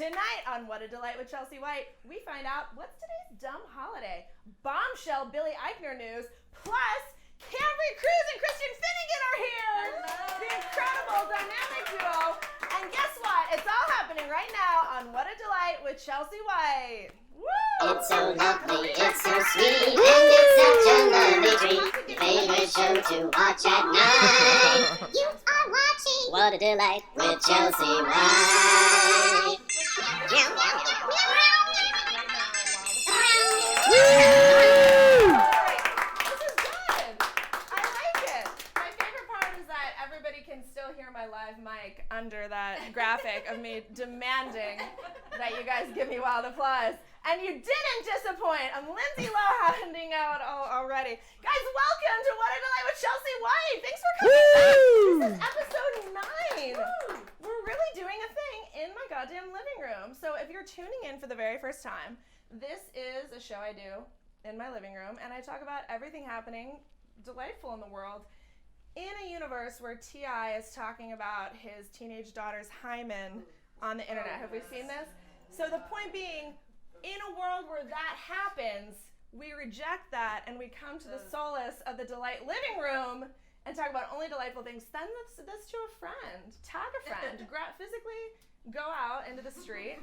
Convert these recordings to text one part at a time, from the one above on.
Tonight on What a Delight with Chelsea White, we find out what's today's dumb holiday. Bombshell Billy Eichner news, plus Kambri Cruz and Christian Finnegan are here. Hello. The incredible dynamic duo. And guess what? It's all happening right now on What a Delight with Chelsea White. Woo! It's so lovely, it's so sweet, and it's such a lovely treat. Favorite show to watch at night. You are watching What a Delight with Chelsea White. This is good. I like it. My favorite part is that everybody can still hear my live mic under that graphic of me demanding that you guys give me wild applause. And you didn't disappoint. I'm Lindsay Lowe handing out already. Guys, welcome to What a Delight with Chelsea White. Thanks for coming back. This is episode 9. Woo. We're really doing a thing in my goddamn living room. So if you're tuning in for the very first time, this is a show I do in my living room, and I talk about everything happening delightful in the world in a universe where T.I. is talking about his teenage daughter's hymen on the internet. Have we seen this? So the point being, in a world where that happens, we reject that and we come to the solace of the Delight living room and talk about only delightful things. Send this to a friend. Tag a friend. Physically go out into the street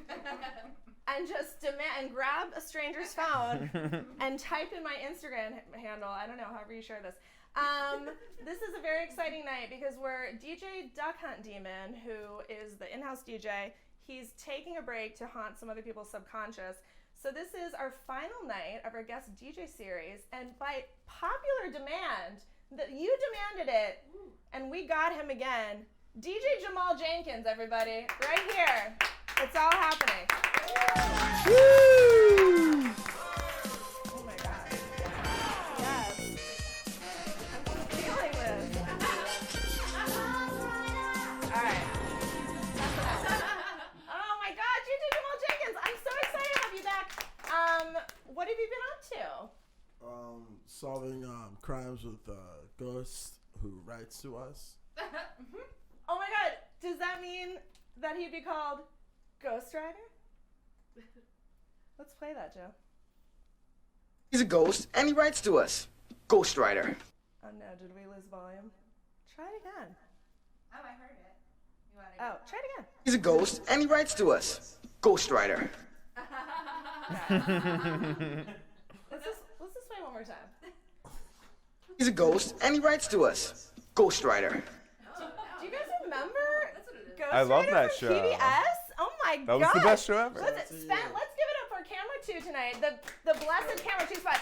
and just demand and grab a stranger's phone and type in my Instagram handle. I don't know, however you share this. This is a very exciting night because we're DJ Duck Hunt Demon, who is the in-house DJ. He's taking a break to haunt some other people's subconscious. So this is our final night of our guest DJ series, and by popular demand, that you demanded it, and we got him again. DJ Jamal Jenkins, everybody, right here. It's all happening. Woo! Oh my God. Yes. I'm feeling this. All right. Oh my God, DJ Jamal Jenkins. I'm so excited to have you back. What have you been up to? Solving crimes with ghosts who writes to us. Oh my God, does that mean that he'd be called Ghost Rider? Let's play that, Joe. He's a ghost, and he writes to us. Ghost Rider. Oh no, did we lose volume? Try it again. Oh, I heard it. You want Oh, try it again. He's a ghost, and he writes to us. Ghost Rider. Let's just play one more time. He's a ghost, and he writes to us. Ghost Rider. Do you guys remember Ghost I love Rider that from show. PBS? Oh my God. That was the best show ever. Let's give it up for camera 2 tonight. The blessed camera 2 spot.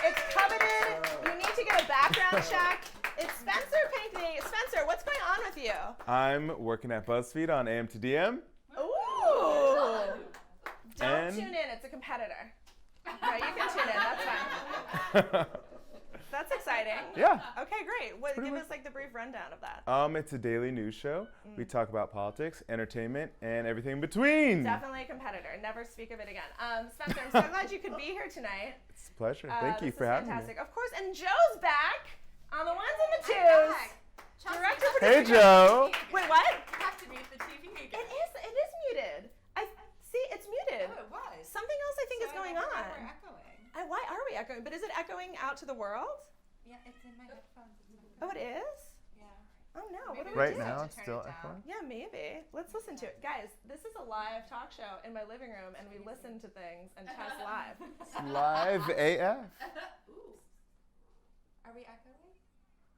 It's coveted. You need to get a background check. It's Spencer painting. Spencer, what's going on with you? I'm working at BuzzFeed on AM to DM. Ooh. Don't And- tune in. It's a competitor. No, you can tune in. That's fine. That's exciting. Yeah. Okay, great. What, Pretty give much. us like the brief rundown of that. It's a daily news show. We talk about politics, entertainment, and everything in between. Definitely a competitor. Never speak of it again. Spencer, I'm so glad you could be here tonight. It's a pleasure. Thank you This for is having fantastic. me. Of course, and Joe's back on the ones and the twos. Director, Hey, producer. Joe. Wait, what? You have to mute the TV again. It is muted. I see. It's muted. Oh, it was. Something else I think is going on. We're echoing. Why are we echoing? But is it echoing out to the world? Yeah, it's in my headphones. Oh, it is? Yeah. Oh no, what do we Right do? now, To it's turn still it down. echoing. Yeah, maybe. Let's listen to it. Guys, this is a live talk show in my living room, and we listen to things and test live. It's live AF. Ooh. Are we echoing?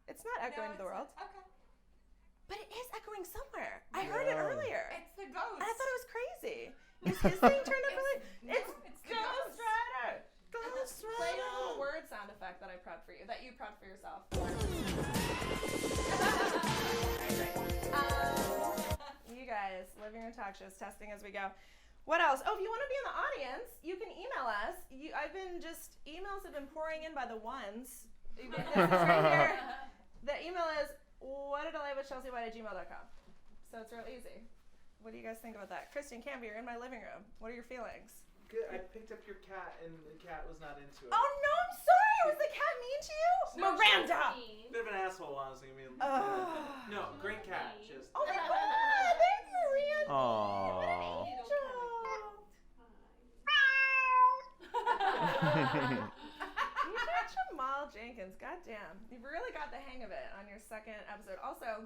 It's not echoing to the world. Okay. But it is echoing somewhere. I heard it earlier. It's the ghost. And I thought it was crazy. Is his thing turned up really? It's the Ghost Rider. Ghost Play a Rider. little word sound effect that I prepped for you, that you prepped for yourself. You guys, living room talk shows, testing as we go. What else? Oh, if you want to be in the audience, you can email us. Emails have been pouring in by the ones. This is right here. The email is whatadelightvithchelseawhite@gmail.com. So it's real easy. What do you guys think about that? Kristen, Kambri, you're in my living room. What are your feelings? Good. I picked up your cat, and the cat was not into it. Oh no, I'm sorry. Was the cat mean to you? Miranda! Bit of an asshole, honestly. I mean, no, great cat. Just. Oh my God! Thanks, Miranda! Aww. What an angel. Jamal Jenkins, goddamn. You've really got the hang of it on your second episode. Also,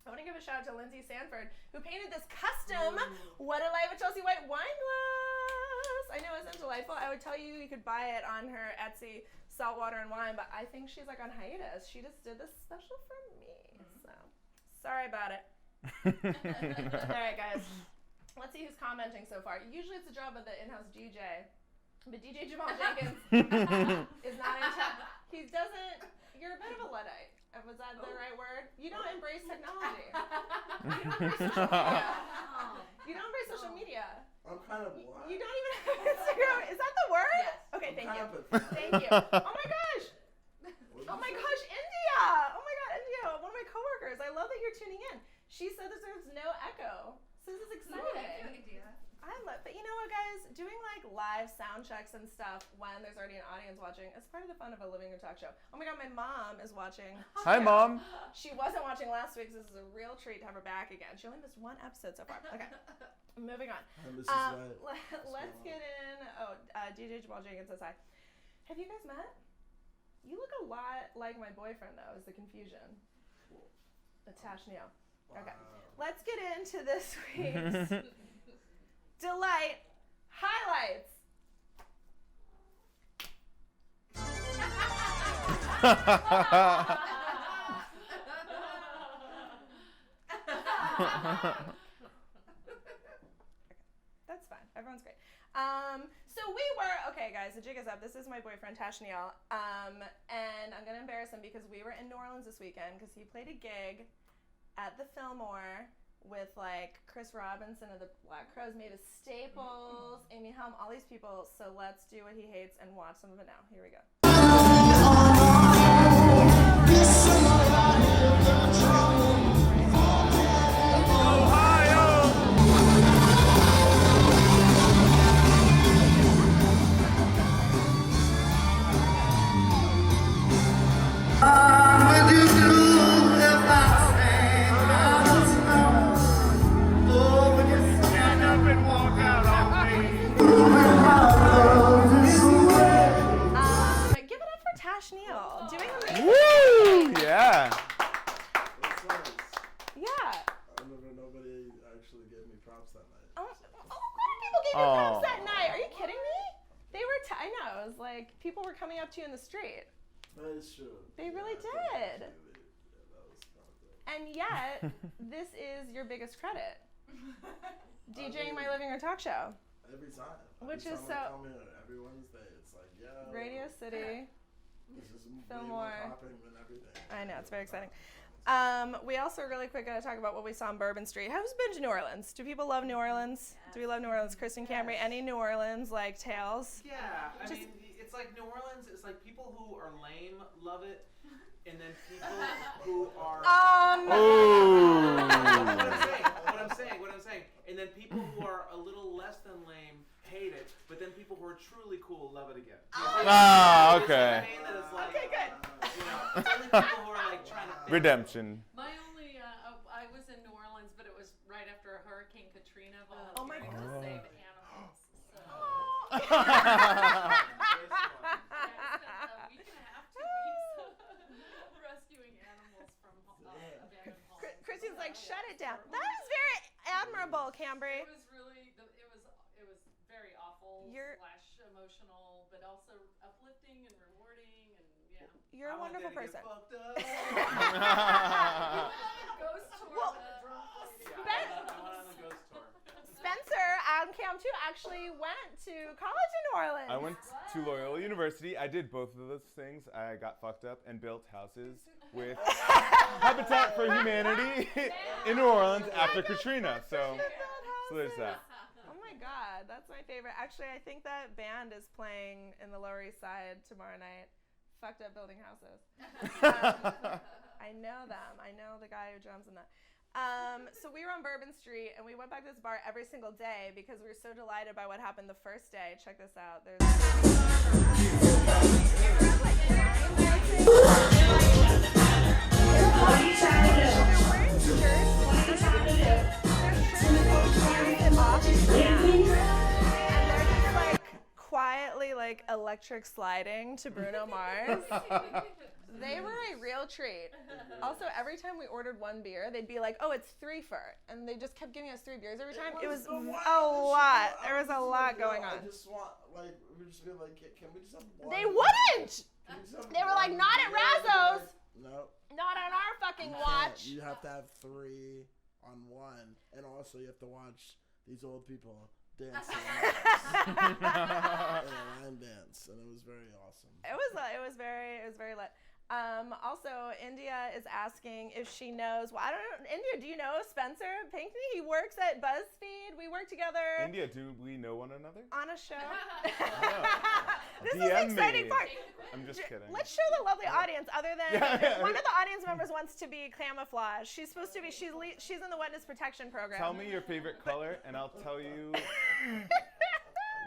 I want to give a shout out to Lindsay Sanford, who painted this custom What a Life with Chelsea White wine glass. I know, isn't it delightful? I would tell you you could buy it on her Etsy, Saltwater and Wine, but I think she's like on hiatus. She just did this special for me. So, sorry about it. All right, guys. Let's see who's commenting so far. Usually it's the job of the in-house DJ, but DJ Jamal Jenkins is not in touch. He doesn't. You're a bit of a Luddite. Was that the right word? You don't embrace technology. You don't embrace social media. You don't embrace social media. I'm kind of what? You don't even have Instagram. Is that the word? Yes. Okay, thank you. Kind Thank you. Oh my gosh. Oh my gosh, India. Oh my god, India. One of my coworkers. I love that you're tuning in. She said there's no echo. So this is exciting. idea. I love, but you know what, guys? Doing like live sound checks and stuff when there's already an audience watching is part of the fun of a living room talk show. Oh my god, my mom is watching. Hi, Mom. She wasn't watching last week, so this is a real treat to have her back again. She only missed one episode so far. Okay, moving on. Let's get in. DJ Jamal Jenkins says hi. Have you guys met? You look a lot like my boyfriend, though, is the confusion. Tash Neal. Okay, let's get into this week's Delight highlights. That's fine. Everyone's great. So we were, okay guys, the jig is up. This is my boyfriend, Tash Neal. And I'm gonna embarrass him because we were in New Orleans this weekend because he played a gig at the Fillmore with like Chris Robinson of the Black Crowes, Mavis Staples, Amy Helm, all these people. So let's do what he hates and watch some of it now. Here we go. Give it up for Tash Neal, doing amazing. Woo! Yeah. That's nice. Yeah. I remember nobody actually gave me props that night. A lot of people gave you props that night. Are you kidding me? They were, I know, it was like people were coming up to you in the street. That is true. They really I think did. actually that was probably. And yet, this is your biggest credit. DJing my living room talk show. Every time. Which Every is time I so- come here, every Wednesday, it's like, yeah. Radio City. This is way Fillmore. more popping than everything. I know, it's very exciting. We also really quick got to talk about what we saw on Bourbon Street. Who's been to New Orleans? Do people love New Orleans? Yes. Do we love New Orleans? Kristen Kambri, any New Orleans like tales? Yeah, I mean, it's like New Orleans. It's like people who are lame love it, and then people who are. What I'm saying, and then people who are a little less than lame hate it, but then people who are truly cool love it again. Okay. Okay, good. You know, it's only people who are like trying to. Redemption. My only, I was in New Orleans, but it was right after Hurricane Katrina. Oh my to God. save animals. So. Oh. Yeah, I spent a week and a half, 2 weeks rescuing animals from abandoned homes. Christine's like, shut it down. That is very admirable, Kambri. It was really, it was very awful slash emotional, but also uplifting and rewarding, and yeah. You're a wonderful person. Ghost tour. Well, I went on a ghost tour. Spencer on Cam 2 actually went to college in New Orleans. I went to Loyola University. I did both of those things. I got fucked up and built houses with Habitat for Humanity in New Orleans after Katrina. So there's that. Oh my God, that's my favorite. Actually, I think that band is playing in the Lower East Side tomorrow night. Fucked up building houses. I know them. I know the guy who drums in that. So we were on Bourbon Street, and we went back to this bar every single day because we were so delighted by what happened the first day. Check this out. There's quietly like like electric sliding to Bruno Mars. They were a real treat. Also, every time we ordered one beer, they'd be like, "Oh, it's 3 for," and they just kept giving us 3 beers every time. It was a lot. There was a lot going on. I just want, like, we just be like, can we just have one? They wouldn't. They were like, "Not at Razzo's. No. Not on our fucking watch." You have to have 3 on one, and also you have to watch these old people dance in a line dance, and it was very awesome. It was very lit. Also, India is asking if she knows. Well, I don't know. India, do you know Spencer Pinckney? He works at BuzzFeed. We work together. India, do we know one another? On a show. This is the exciting part. I'm just kidding. Let's show the lovely audience. Other than one of the audience members wants to be camouflage. She's supposed to be. She's in the witness protection program. Tell me your favorite color, and I'll tell you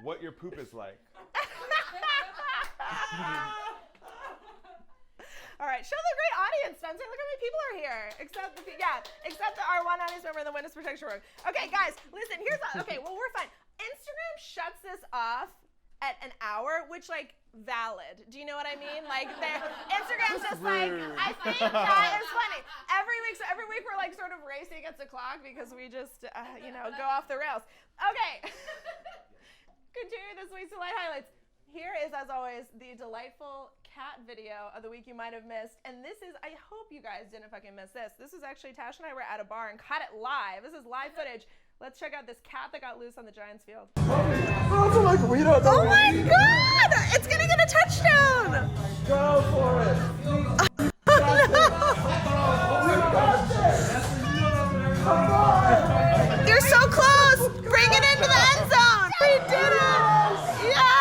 what your poop is like. All right, show the great audience, Spencer. Look how many people are here. Except our one audience member in the witness protection room. Okay, guys, listen. Well, we're fine. Instagram shuts this off at an hour, which, like, valid. Do you know what I mean? Like, Instagram's just like, I think that is funny. Every week we're like sort of racing against the clock because we just, go off the rails. Okay. Continue this week's Delight Highlights. Here is, as always, the delightful cat video of the week you might have missed. And this is, I hope you guys didn't fucking miss this. This is actually, Tash and I were at a bar and caught it live. This is live footage. Let's check out this cat that got loose on the Giants field. Like, we don't know. Oh my God! It's gonna get a touchdown! Go for it. You're so close! Bring it into the end zone! We did it! Yeah!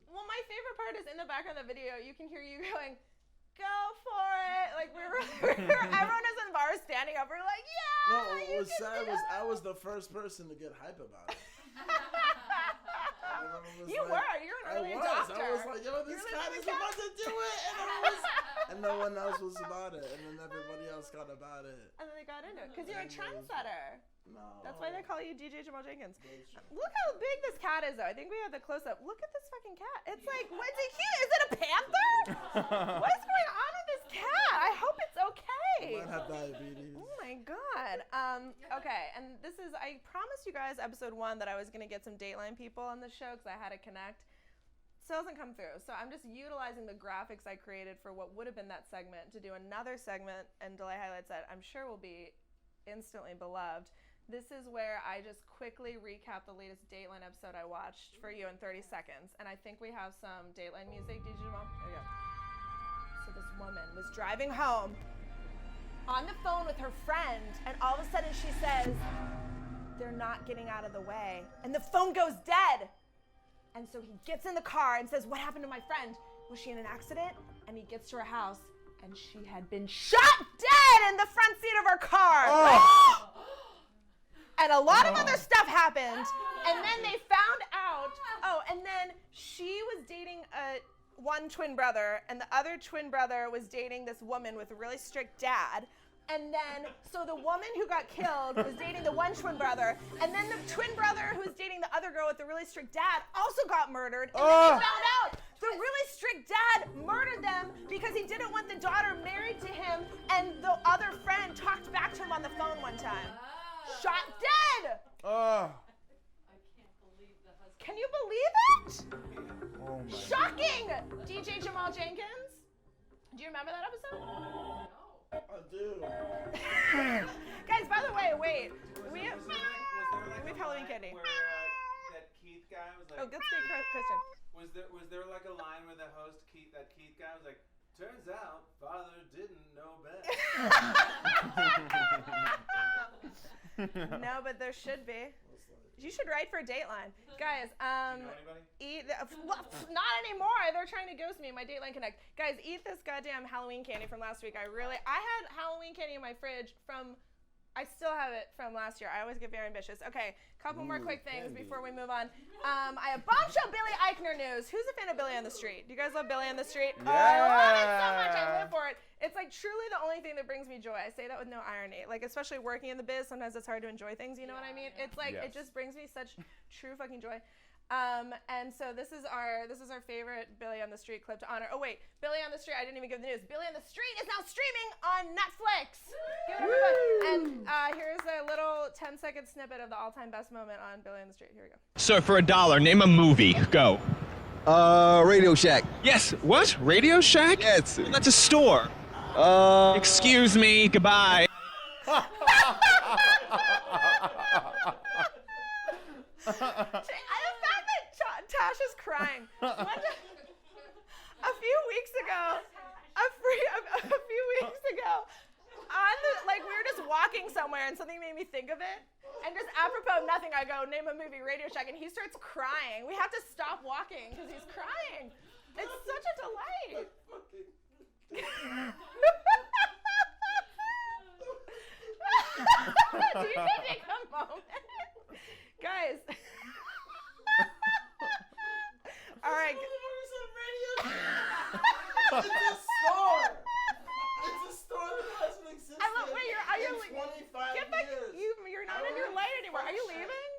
Well, my favorite part is in the background of the video, you can hear you going, "Go for it!" Like everyone is in the bar standing up. We're like, "Yeah!" No, what was sad was I was the first person to get hype about it. You're an early adopter. I was like, "Yo, this cat is about to do it," and no one else was about it, and then everybody else got about it. And then they got into it because you're a trendsetter. No. That's why they call you DJ Jamal Jenkins. Look how big this cat is, though. I think we have the close-up. Look at this fucking cat. It's like, what's it cute? Is it a panther? What is going on with this cat? I hope it's okay. I might have diabetes. Oh my God. Okay, and this is, I promised you guys episode 1 that I was going to get some Dateline people on the show because I had to connect. Still hasn't come through. So I'm just utilizing the graphics I created for what would have been that segment to do another segment and Delay Highlights that I'm sure will be instantly beloved. This is where I just quickly recap the latest Dateline episode I watched for you in 30 seconds. And I think we have some Dateline music. DJ Jamal? There you go. So this woman was driving home on the phone with her friend, and all of a sudden she says, "They're not getting out of the way." And the phone goes dead. And so he gets in the car and says, "What happened to my friend? Was she in an accident?" And he gets to her house, and she had been shot dead in the front seat of her car. Oh. And a lot of other stuff happened. And then they found out, and then she was dating one twin brother, and the other twin brother was dating this woman with a really strict dad. And then, so the woman who got killed was dating the one twin brother, and then the twin brother who was dating the other girl with the really strict dad also got murdered. And then they found out the really strict dad murdered them because he didn't want the daughter married to him, and the other friend talked back to him on the phone one time. Shot dead! Oh. I can't believe the husband. Can you believe it? Oh my. Shocking! DJ Jamal Jenkins? Do you remember that episode? I do. Guys, by the way, wait. We have Halloween candy. Where that Keith guy was like, Oh, let's get Christian. was there like a line where the host that Keith guy was like, "Turns out father didn't know best." No, but there should be. You should write for Dateline. Guys, Do you know anybody? not anymore. They're trying to ghost me in my Dateline Connect. Guys, eat this goddamn Halloween candy from last week. I had Halloween candy in my fridge from, I still have it from last year. I always get very ambitious. Okay, couple more quick things before we move on. I have bombshell Billy Eichner news. Who's a fan of Billy on the Street? Do you guys love Billy on the Street? Yeah. Oh, I love it so much. I live for it. It's like truly the only thing that brings me joy. I say that with no irony. Like, especially working in the biz, sometimes it's hard to enjoy things. You know what I mean? It's like it just brings me such true fucking joy. And so this is our favorite Billy on the Street clip to honor. Oh wait, Billy on the Street. I didn't even give the news. Billy on the Street is now streaming on Netflix. Give it up, everybody. And here's a little 10-second snippet of the all-time best moment on Billy on the Street. Here we go. Sir, for $1, name a movie. Go. Radio Shack. Yes. What? Radio Shack? Yes. Well, that's a store. Excuse me. Goodbye. The fact that Tasha's crying. A few weeks ago, we were just walking somewhere and something made me think of it. And just apropos of nothing, I go, name a movie, Radio Shack, and he starts crying. We have to stop walking because he's crying. It's such a delight. Do you need to take a moment? Guys. All right. It's a store. It's a store that hasn't existed. Wait, are you in 25 get back, years. you're not in your light anymore. Are you leaving?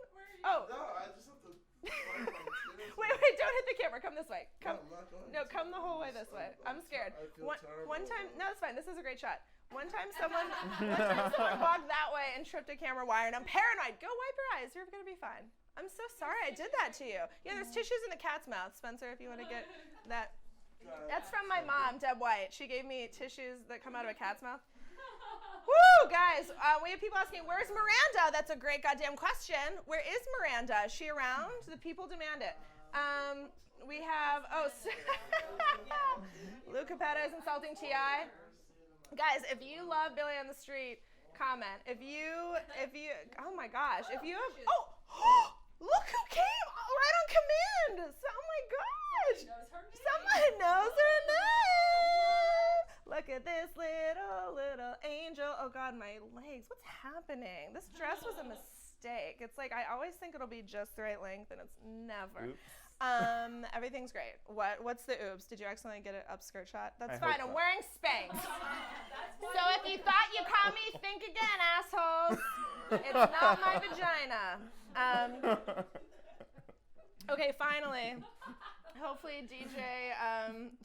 Oh. No, I just have to. Wait, don't hit the camera. Come this way. Come. No, I'm not going No, to. come the whole way this way. I'm scared. I feel terrible. One time, no, it's fine. This is a great shot. One time someone walked that way and tripped a camera wire, and I'm paranoid. Go wipe your eyes. You're gonna be fine. I'm so sorry I did that to you. Yeah, there's tissues in the cat's mouth, Spencer, if you want to get that. That's from my mom, Deb White. She gave me tissues that come out of a cat's mouth. Woo, guys, we have people asking, where's Miranda? That's a great goddamn question. Where is Miranda? Is she around? The people demand it. We have, Lou Capetta is insulting T.I. Guys, if you love Billy on the Street, comment. If you, oh my gosh, if you have, look who came right on command. Oh my gosh. Someone knows her name. Look at this little angel. Oh God, my legs. What's happening? This dress was a mistake. It's like, I always think it'll be just the right length and it's never. Oops. Everything's great. What's the oops? Did you accidentally get an upskirt shot? That's I fine. hope I'm so. wearing Spanx. So if you thought you caught me, think again, assholes. It's not my vagina. Okay, finally. Hopefully DJ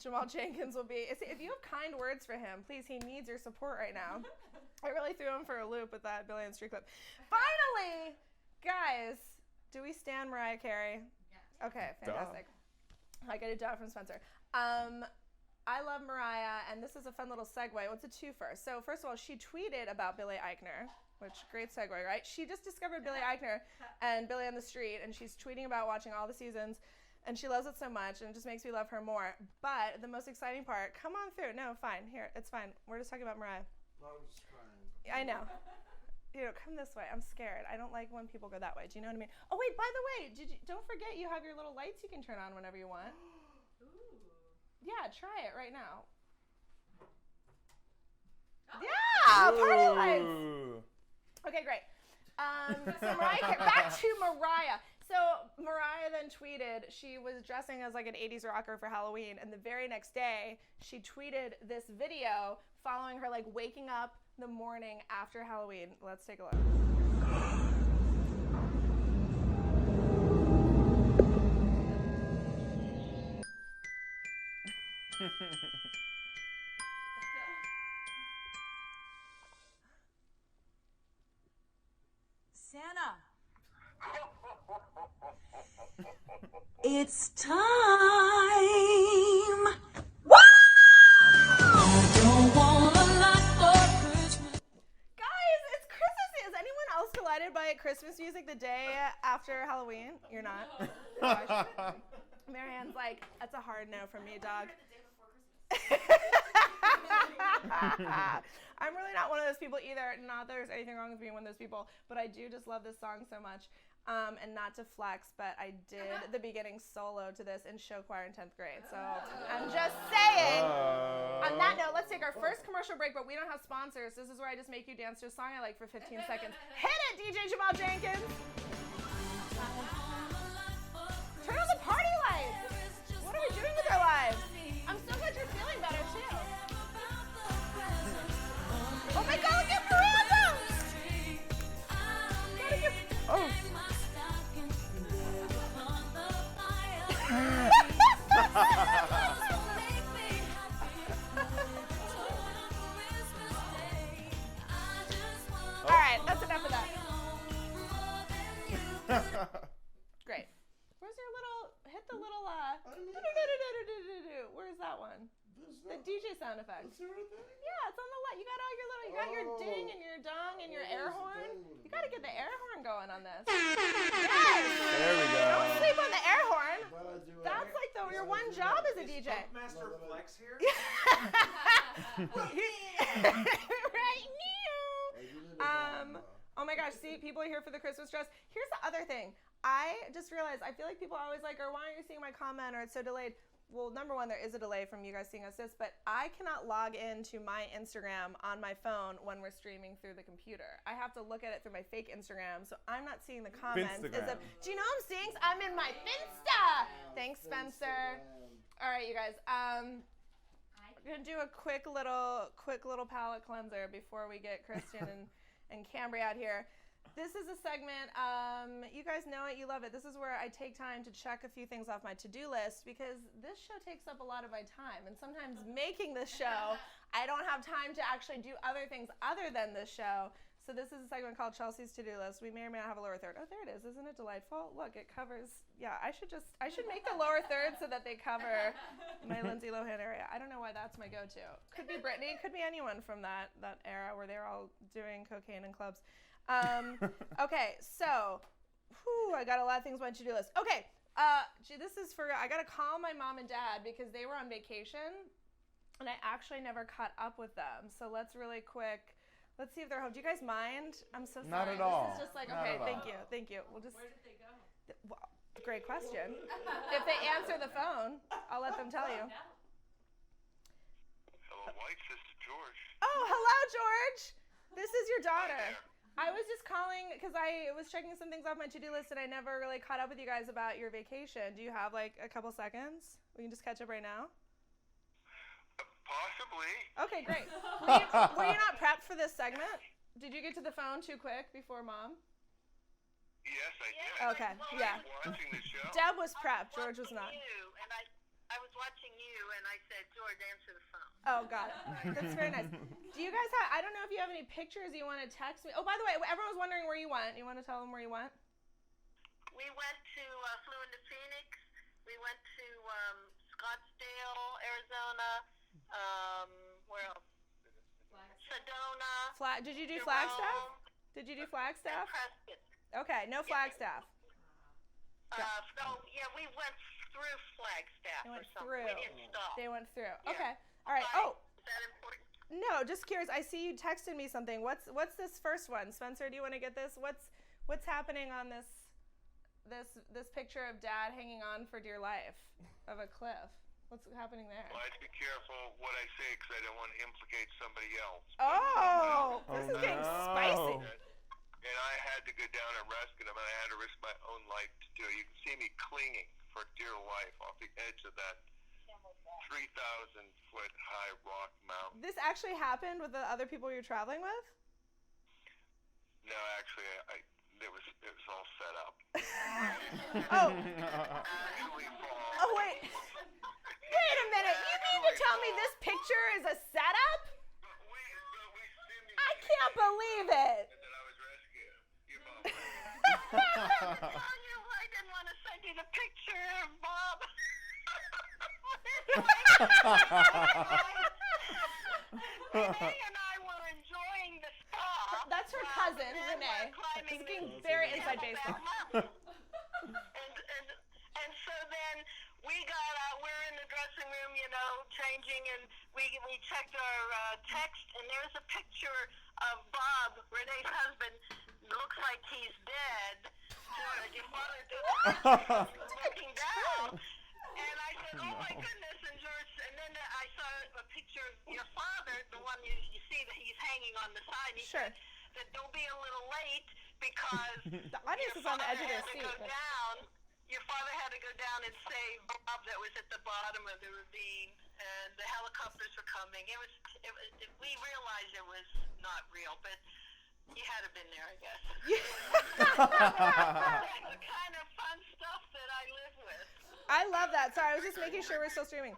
Jamal Jenkins will be. If you have kind words for him, please, he needs your support right now. I really threw him for a loop with that Billy on the Street clip. Finally, guys, do we stand Mariah Carey? Okay, fantastic. I get a duh from Spencer. I love Mariah, and this is a fun little segue. What's a twofer? So first of all, she tweeted about Billy Eichner, which great segue, right? She just discovered Billy Eichner and Billy on the Street, and she's tweeting about watching all the seasons, and she loves it so much, and it just makes me love her more. But the most exciting part, come on through. No, fine, here, it's fine. We're just talking about Mariah. I was just crying. I know. Come this way. I'm scared. I don't like when people go that way. Do you know what I mean? Oh wait, by the way, don't forget you have your little lights you can turn on whenever you want. Yeah, try it right now. Yeah, party lights. Okay, great. So Mariah, back to Mariah. So Mariah then tweeted, she was dressing as like an 80s rocker for Halloween, and the very next day, she tweeted this video following her like waking up the morning after Halloween. Let's take a look. Santa. It's time. Woo! Don't want a lot for Christmas. Guys, it's Christmas. Is anyone else delighted by Christmas music the day after Halloween? You're not? Gosh. Marianne's like, that's a hard no from me, dog. I'm really not one of those people either. Not that there's anything wrong with being one of those people, but I do just love this song so much. And not to flex, but I did the beginning solo to this in show choir in 10th grade. So I'm just saying. On that note, let's take our first commercial break, but we don't have sponsors. This is where I just make you dance to a song I like for 15 seconds. Hit it, DJ Jamal Jenkins. Turn on the party lights. What are we doing with our lives? I'm so glad you're feeling better, too. Oh my God, look at Miranda! Oh. All right, that's enough of that. Great. Where's your little, hit the little, where's that one? The DJ sound effect. Yeah, it's on the left. You got all your little, you got your ding and your dong and your air horn. You got to get the air horn going on this. Yes. There we go. Don't sleep on the air horn. That's like your one job as a DJ. Master Flex here? Right now. Oh my gosh, see, people are here for the Christmas dress. Here's the other thing. I just realized, I feel like people are always like, or why aren't you seeing my comment, or it's so delayed. Well, number one, there is a delay from you guys seeing us this, but I cannot log into my Instagram on my phone when we're streaming through the computer. I have to look at it through my fake Instagram, so I'm not seeing the comments. Do you know what I'm seeing? I'm in my Finsta. Thanks, Spencer. All right, you guys. I'm gonna do a quick little palate cleanser before we get Christian and Kambri out here. This is a segment, you guys know it, you love it. This is where I take time to check a few things off my to-do list because this show takes up a lot of my time. And sometimes making this show, I don't have time to actually do other things other than this show. So this is a segment called Chelsea's To-Do List. We may or may not have a lower third. Oh, there it is. Isn't it delightful? Look, it covers, yeah, I should make the lower third so that they cover my Lindsay Lohan area. I don't know why that's my go-to. Could be Britney, could be anyone from that era where they were all doing cocaine in clubs. Okay, so, I got a lot of things on my to-do list. Okay, this is for, I got to call my mom and dad because they were on vacation, and I actually never caught up with them. So let's really quick, let's see if they're home. Do you guys mind? I'm so sorry. Not at all. This is just like, okay, thank you. We'll just. Where did they go? Well, great question. If they answer the phone, I'll let them tell you. Hello, White Sister George. Oh, hello, George. This is your daughter. I was just calling because I was checking some things off my to-do list and I never really caught up with you guys about your vacation. Do you have like a couple seconds? We can just catch up right now? Possibly. Okay, great. Were you not prepped for this segment? Did you get to the phone too quick before Mom? Yes, I did. Okay, yeah. Watching the show. Deb was prepped. George was not. I was watching you, and I said, George, answer the phone. Oh, got it. That's very nice. Do you guys have, I don't know if you have any pictures you want to text me. Oh, by the way, everyone was wondering where you went. You want to tell them where you went? We went to, flew into Phoenix. We went to Scottsdale, Arizona. Where else? Sedona. Did you do Flagstaff? Did you do Flagstaff? Prescott. Okay, no Flagstaff. Yeah, we went through Flagstaff They went or something. through. We didn't stop. They went through. Yeah. Okay. All right. Why? Oh. Is that important? No, just curious. I see you texted me something. What's this first one? Spencer, do you want to get this? What's happening on this picture of Dad hanging on for dear life of a cliff? What's happening there? Well, I have to be careful what I say because I don't want to implicate somebody else. Oh, this is getting spicy. And I had to go down and rescue them, and I had to risk my own life to do it. You can see me clinging for dear life off the edge of that 3,000-foot high rock mountain. This actually happened with the other people you're traveling with? No, actually, it was all set up. Oh. Oh, wait. Wait a minute. You mean to tell me this picture is a setup? I can't believe it. I didn't want to send you the picture, Bob. Renee and I were enjoying the spa. That's her cousin, Renee. It's getting very inside baseball. And so then we got out. We're in the dressing room, changing, and we checked our text, and there's a picture of Bob, Renee's husband. Looks like he's dead. Your father looking down, and I said, "Oh my goodness!" And George, and then I saw a picture of your father, the one you see that he's hanging on the side. He said that don't be a little late because the audience is on the edge of their seat. Your father had to go down and save Bob that was at the bottom of the ravine, and the helicopters were coming. We realized it was not real, but you had to have been there, I guess. That's the kind of fun stuff that I live with. I love that. Sorry, I was just making sure we're still streaming.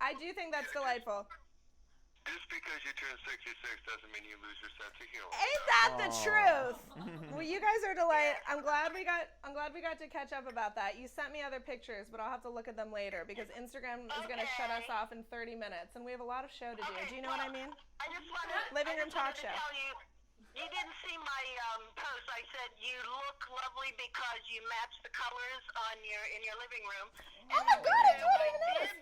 I do think that's delightful. Just because you turn 66 doesn't mean you lose your sense of humor. Ain't that the truth? Well, you guys are delight. I'm glad we got to catch up about that. You sent me other pictures, but I'll have to look at them later because Instagram is going to shut us off in 30 minutes, and we have a lot of show to do. Do you know what I mean? I just wanted Living room talk show. Tell you, you didn't see my post. I said you look lovely because you match the colors in your living room. Oh my God! I totally noticed.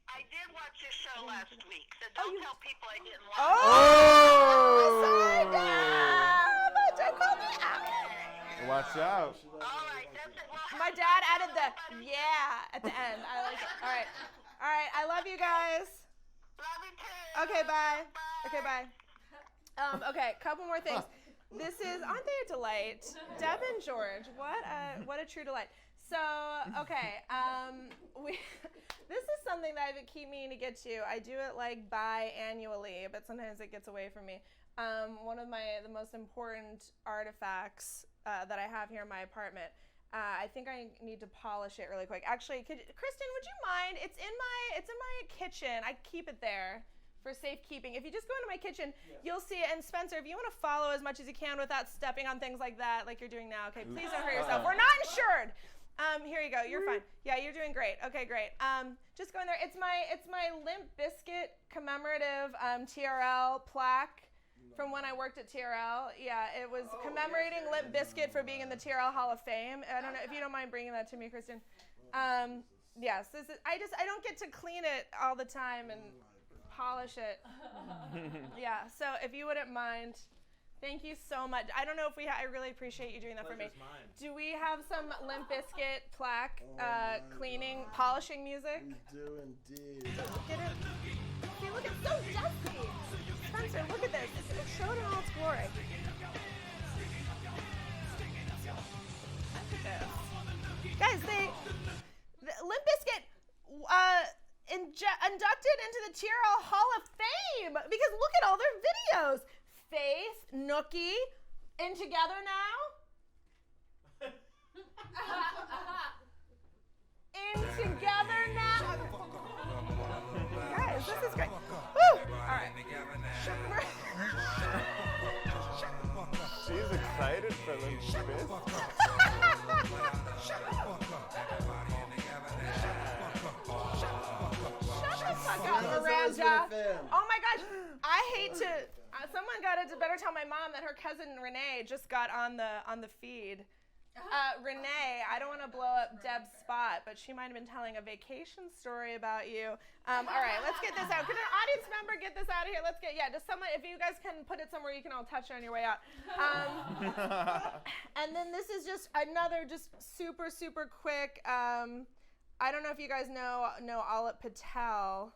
I did watch your show last week, so don't tell people I didn't watch it. Don't call me out. Watch out. All right, that's it. Well, my dad added the at the end. I like it. All right. I love you guys. Love you too. Okay, bye. Okay, bye. Okay, couple more things. Aren't they a delight? Deb and George, what a true delight. So, okay, this is something that I've been keep meaning to get to. I do it like biannually, but sometimes it gets away from me. One of the most important artifacts that I have here in my apartment. I think I need to polish it really quick. Actually, Kristen, would you mind? It's in my kitchen. I keep it there for safekeeping. If you just go into my kitchen, you'll see it. And Spencer, if you want to follow as much as you can without stepping on things like that, like you're doing now, okay, please don't hurt yourself. We're not insured. Here you go. You're fine. Yeah, you're doing great. Okay, great. Just go in there. It's my Limp Bizkit commemorative TRL plaque from when I worked at TRL. Yeah, it was commemorating Limp Bizkit for being in the TRL Hall of Fame. I don't know if you don't mind bringing that to me, Kristen. Yes, I don't get to clean it all the time and polish it. Yeah, so if you wouldn't mind. Thank you so much. I don't know if I really appreciate you doing that for me. Mine. Do we have some Limp Bizkit plaque cleaning, polishing music? We do indeed. Get it? See, look, it's so dusty. Spencer, look at this. Show it in all its glory. Look at this. Guys, Limp Bizkit inducted into the TRL Hall of Fame because look at all their videos. Faith, Nookie, in Together Now. In Together Now. Guys, this is great. Woo! All right. She's excited for Limp Bizkit. Shut the fuck up, Miranda. Oh my gosh. I hate to... someone better tell my mom that her cousin Renee just got on the feed. Renee, I don't want to blow up Deb's spot, but she might have been telling a vacation story about you. All right, let's get this out. Could an audience member get this out of here? Just someone, if you guys can put it somewhere you can all touch it on your way out. And then this is just another super, super quick. I don't know if you guys know Alap Patel.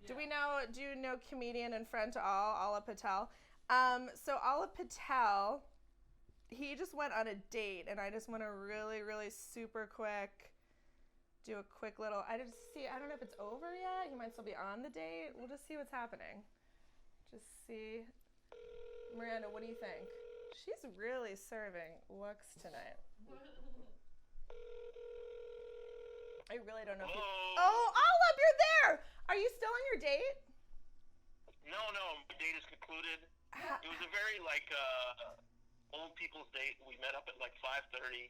Do you know comedian and friend to all, Alap Patel? So Alap Patel, he just went on a date, and I just want to really, really super quick do a quick little, I don't know if it's over yet. He might still be on the date. We'll just see what's happening. Just see. Miranda, what do you think? She's really serving looks tonight. I really don't know if Oh, Alap, you're there! Are you still on your date? No, my date is concluded. It was a very, old people's date. We met up at, 5:30.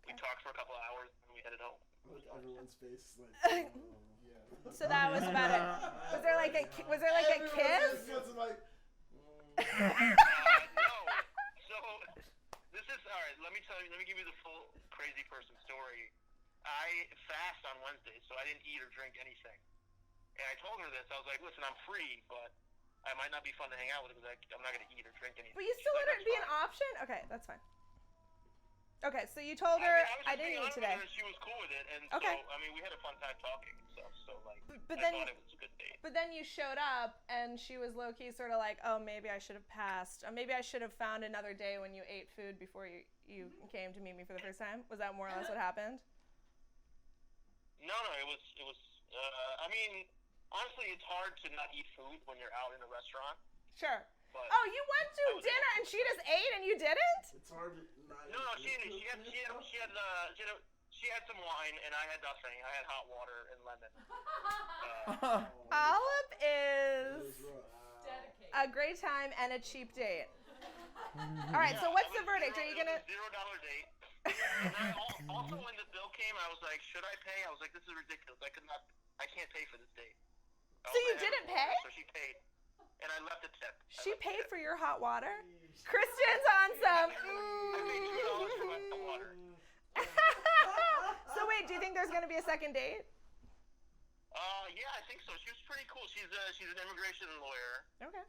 We talked for a couple of hours, and we headed home. Everyone's face is So that was about it. Was there like a kiss? No. So, this is, all right, let me give you the full crazy person story. I fast on Wednesday, so I didn't eat or drink anything. And I told her this. I was like, listen, I'm free, but I might not be fun to hang out with because I'm not going to eat or drink anything. But you still let it be an option? Okay, that's fine. Okay, so you told her I didn't eat today. She was cool with it, and okay. so, I mean, we had a fun time talking and stuff, so, like, but I then, thought it was a good date. But then you showed up, and she was low-key sort of like, oh, maybe I should have passed. Or maybe I should have found another day when you ate food before you came to meet me for the first time. Was that more or less what happened? No, it was, I mean, honestly, it's hard to not eat food when you're out in a restaurant. Sure. But oh, you went to dinner and she just ate and you didn't? It's hard to not No, she didn't. She had some wine and I had nothing. I had hot water and lemon. Olive is a great time and a cheap date. All right, so what's the verdict? Are you gonna $0 date? And also when the bill came, I was like, should I pay? I was like, this is ridiculous. I can't pay for this date. So you didn't pay? So she paid. And I left a tip. She paid for your hot water? Christian's on some. I paid $2 for my hot water. So wait, do you think there's going to be a second date? Yeah, I think so. She was pretty cool. She's an immigration lawyer. Okay.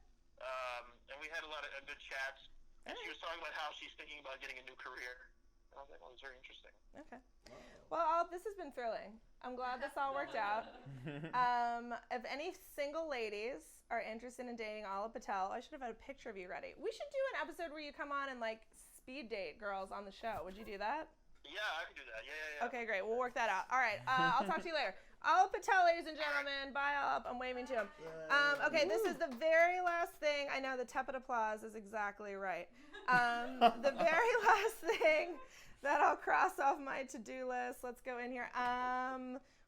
And we had a lot of good chats. And she was talking about how she's thinking about getting a new career. And I was like, well, it's very interesting. Okay. Well, this has been thrilling. I'm glad this all worked out. If any single ladies are interested in dating Olive Patel, I should have had a picture of you ready. We should do an episode where you come on and like speed date girls on the show. Would you do that? Yeah, I can do that. Yeah. Okay, great. We'll work that out. All right. I'll talk to you later. Olive Patel, ladies and gentlemen. Bye, Olive. I'm waving to him. Okay, this is the very last thing. I know the tepid applause is exactly right. The very last thing that I'll cross off my to-do list. Let's go in here.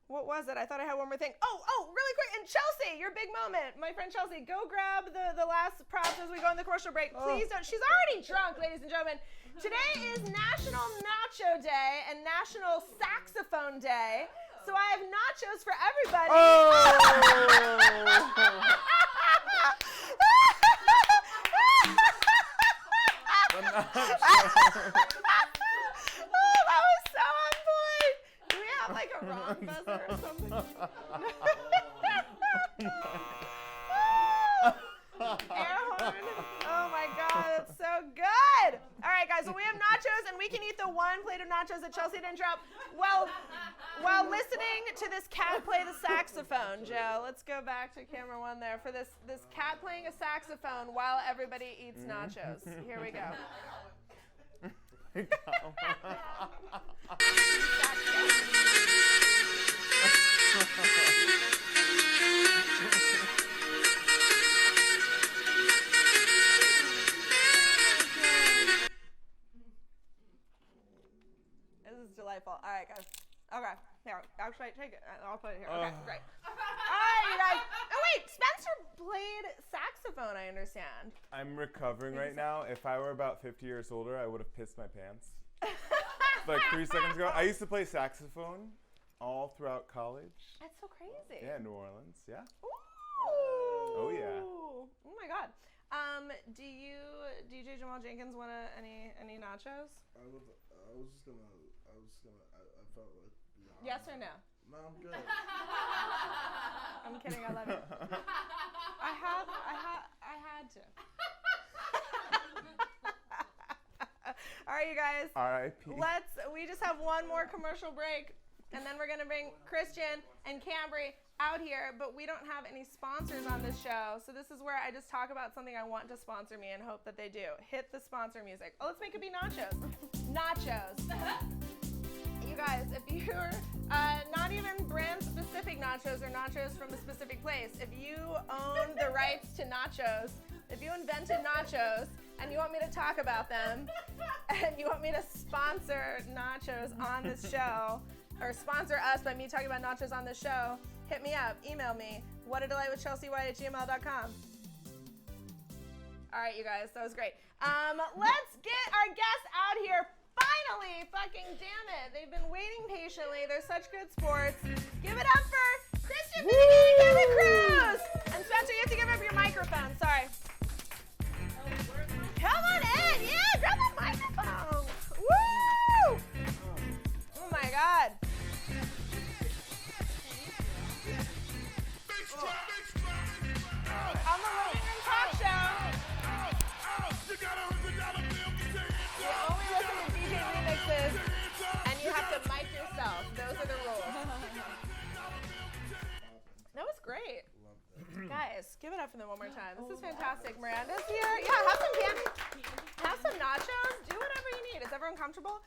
What was it? I thought I had one more thing. Oh, really quick. And Chelsea, your big moment. My friend Chelsea, go grab the last props as we go in the commercial break. Please don't. She's already drunk, ladies and gentlemen. Today is National Nacho Day and National Saxophone Day. So I have nachos for everybody. That was so on point. Do we have like a wrong buzzer or something? Air horn. Oh my God, that's so good. All right, guys, well, we have nachos, and we can eat the one plate of nachos that Chelsea didn't drop while listening to this cat play the saxophone, Joe. Let's go back to camera one there for this cat playing a saxophone while everybody eats nachos. Here we go. This is delightful. All right, guys. Okay, here. Actually, take it. I'll put it here. Okay, great. All right, you guys. Oh, wait. Spencer played saxophone, I understand. I'm recovering right now. If I were about 50 years older, I would have pissed my pants. Like 3 seconds ago. I used to play saxophone all throughout college. That's so crazy. Yeah, New Orleans. Yeah. Ooh. Oh, yeah. Oh, my God. Do you, DJ Jamal Jenkins, want any nachos? I felt like. Yes or no? No, I'm good. I'm kidding. I love it. I had to. All right, you guys. R.I.P. We just have one more commercial break, and then we're gonna bring Christian and Kambri out here, but we don't have any sponsors on this show, so this is where I just talk about something I want to sponsor me and hope that they do. Hit the sponsor music. Oh, let's make it be nachos. Nachos. You guys, if you're not even brand-specific nachos or nachos from a specific place, if you own the rights to nachos, if you invented nachos and you want me to talk about them and you want me to sponsor nachos on this show, or sponsor us by me talking about nachos on this show, hit me up, email me, whatadelightwithchelseawhite@gmail.com. All right, you guys, that was great. Let's get our guests out here. Finally, fucking damn it. They've been waiting patiently. They're such good sports. Give it up for Christian Finnegan and Kevin Cruz. And Spencer, you have to give up your microphone. Sorry. Come on in. Yeah, grab the microphone. Woo! Oh, my God. up for them one more time. This is fantastic. Miranda's here. Yeah, have some candy. Have some nachos. Do whatever you need. Is everyone comfortable?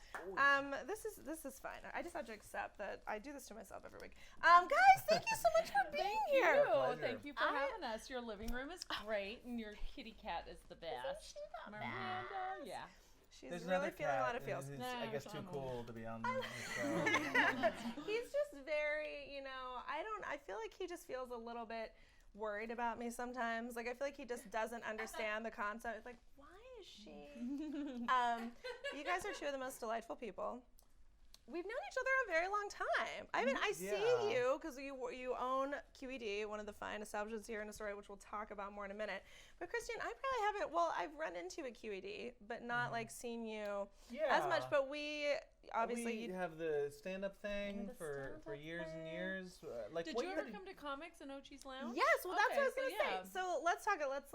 This is fine. I just have to accept that I do this to myself every week. Guys, thank you so much for being here. Thank you for having us. Your living room is great, and your kitty cat is the best. Miranda, yeah. She's really feeling a lot of feels. He's, I guess, too cool to be on the show. He's just very, I feel like he just feels a little bit worried about me sometimes. Like, I feel like he just doesn't understand the concept. It's like, why is she? You guys are two of the most delightful people. We've known each other a very long time. I mean, I see you because you own QED, one of the fine establishments here in Astoria, which we'll talk about more in a minute. But Christian, I probably haven't. Well, I've run into a QED, but not like seen you as much. But we obviously have the stand-up thing for years and years. Did you ever come to Comics in Ochi's Lounge? Yes. Well, that's what I was gonna say. So let's talk. Let's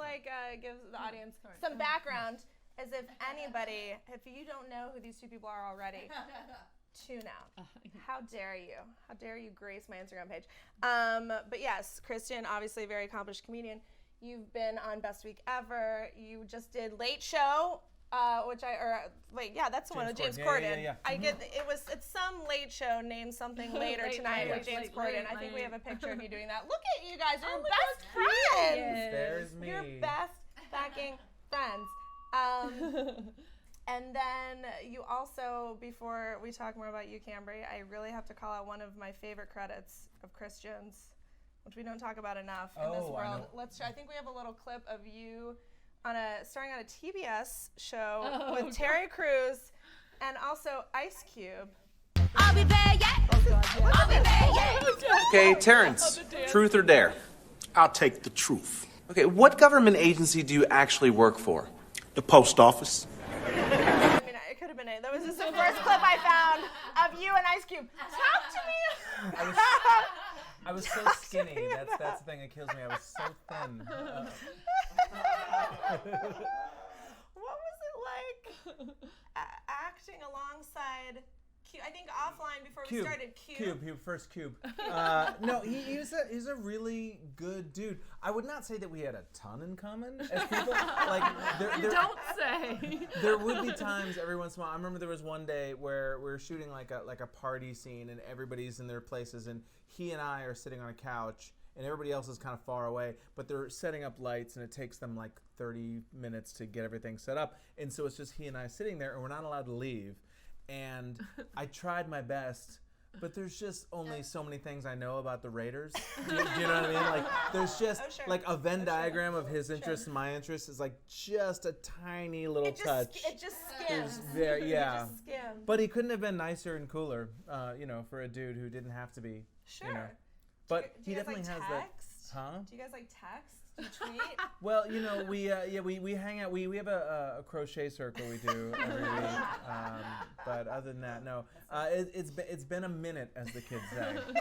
give the audience some background, as if anybody, if you don't know who these two people are already. Tune out. How dare you? How dare you grace my Instagram page? But yes, Christian, obviously a very accomplished comedian. You've been on Best Week Ever. You just did Late Show, that's the one with James Corden. Yeah. It's some late show named something later tonight with James Corden. I think we have a picture of you doing that. Look at you guys, you're best friends. There's me. You're best fucking friends. And then you also, before we talk more about you, Kambri, I really have to call out one of my favorite credits of Christian's, which we don't talk about enough in this world. I think we have a little clip of you starring on a TBS show with Terry Crews and also Ice Cube. I'll be there, yeah. I'll be there, yeah. Okay, Terrence, truth or dare? I'll take the truth. Okay, what government agency do you actually work for? The post office. I mean, it could have been it. That was just the first clip I found of you and Ice Cube. Talk to me. I was so skinny. That's the thing that kills me. I was so thin. What was it like acting alongside Cube? I think offline before we started, Cube. First Cube. No, he's a really good dude. I would not say that we had a ton in common as people. You don't say. There would be times every once in a while. I remember there was one day where we were shooting like a party scene and everybody's in their places and he and I are sitting on a couch and everybody else is kind of far away, but they're setting up lights and it takes them like 30 minutes to get everything set up. And so it's just he and I sitting there and we're not allowed to leave. And I tried my best, but there's just only so many things I know about the Raiders. Do you know what I mean? Like, there's just like a Venn diagram of his interests and my interests is like just a tiny little touch. It just skims. Yeah. It just skims. But he couldn't have been nicer and cooler, for a dude who didn't have to be. Sure. But do you he guys definitely has text? that. Huh? Do you guys text? Do you tweet? Well, we hang out. We have a crochet circle we do every week. But other than that, no. It's been a minute, as the kids say. That's good.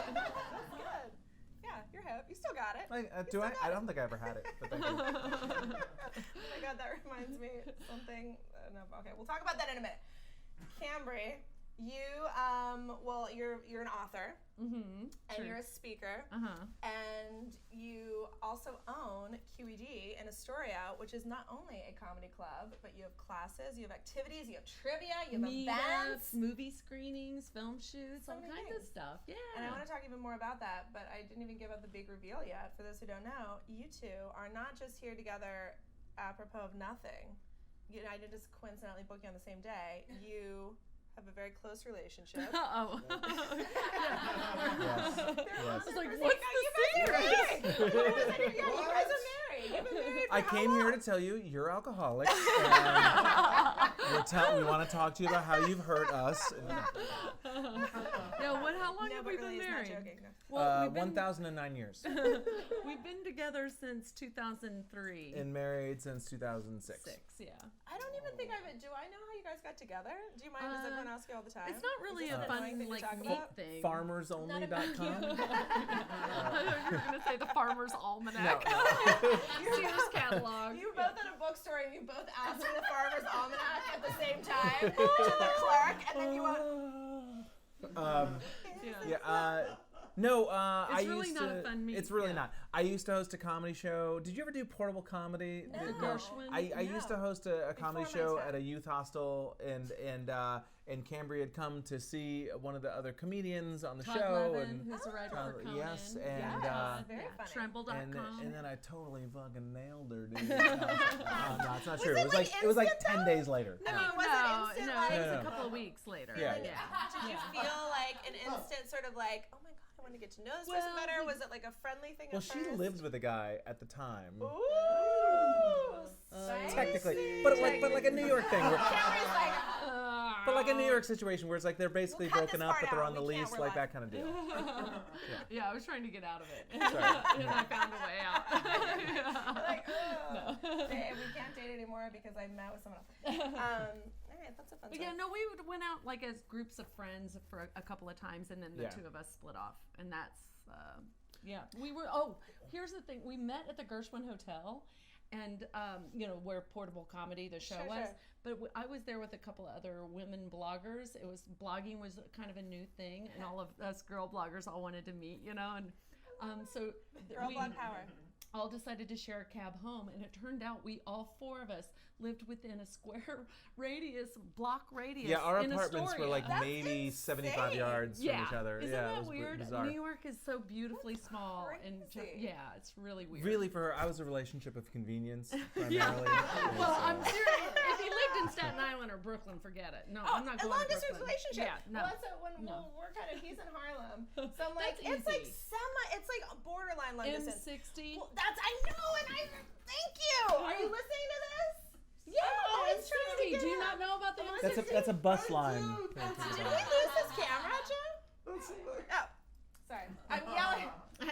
Yeah, you're hip. You still got it. Do I? I don't think I ever had it. But thank you. Oh my God, that reminds me of something. No, okay, we'll talk about that in a minute. Kambri, you you're an author. Mm-hmm. And you're a speaker. And you also own QED in Astoria, which is not only a comedy club, but you have classes, you have activities, you have trivia, you have events, movie screenings, film shoots, all kinds of stuff. Yeah. And I want to talk even more about that, but I didn't even give out the big reveal yet. For those who don't know, you two are not just here together apropos of nothing. I didn't just coincidentally book you on the same day. You have a very close relationship. Oh. Yes. I was like, what's the secret? You guys are married. You've been married for I came here to tell you you're alcoholics. And we want to talk to you about how you've hurt us. How long have we been married? Well, 1,009 years. We've been together since 2003. And married since 2006. Yeah. I don't even think do I know how you guys got together? Do you mind? Does everyone ask you all the time? It's not really a fun neat thing. Farmersonly.com. I thought you were going to say the Farmer's Almanac. Sears catalog. You were both at a bookstore and you both asked for the Farmer's Almanac at the same time to the clerk, and then you went. No, It's really not a fun meet. It's really not. I used to host a comedy show. Did you ever do portable comedy? No. The Gershwin? I used to host a comedy Before my show time. at a youth hostel, and Kambri had come to see one of the other comedians on the Todd show. Levin, And who's a writer for Conan. Yes, and very funny. Tremble.com. and then I totally fucking nailed her, dude. No, it's not true. It was like 10 days later. I mean, was it instant? No, Like, it was No. a couple of weeks later. Yeah. Did you feel like an instant sort of like, oh my god, I want to get to know this person better? Was it like a friendly thing Well, at she first? lived with a guy at the time. Ooh, Technically, but like a New York thing. Cameron's like, But like a New York situation where it's like they're basically We'll cut broken this up, part but they're out. on the We can't, lease, we're like live. that kind of deal. Yeah, I was trying to get out of it. Sorry. And I found a way out. like, oh, we can't date anymore because I met with someone else. All right, that's a fun But story. yeah, no, we went out like as groups of friends for a couple of times, and then the two of us split off, and that's we were. Oh, here's the thing: we met at the Gershwin Hotel, and where Portable Comedy the show was. Sure. But I was there with a couple of other women bloggers. Blogging was kind of a new thing, and all of us girl bloggers all wanted to meet, and so Girl blog power. all decided to share a cab home, and it turned out we all four of us lived within a square block radius. Yeah, our in apartments were Astoria. like maybe 75 yards from each other. Isn't yeah, that it was weird? bizarre. New York is so beautifully small, and crazy. it's really weird. Really, for her, I was a relationship of convenience primarily. Yeah. Well, so. I'm serious. If he lived in Staten Island or Brooklyn, forget it. No, I'm not a going long to distance Brooklyn. relationship. Yeah, no. Well, that's we're kind of, he's in Harlem. So I'm like, That's it's like easy. it's like borderline long distance. M60. Well, I know, and thank you. Are you listening to this? Yeah, I'm always trying to M60. get Do you it. not know about the That's a bus line. Did we lose this camera, Joe? Oh, sorry. I'm yelling.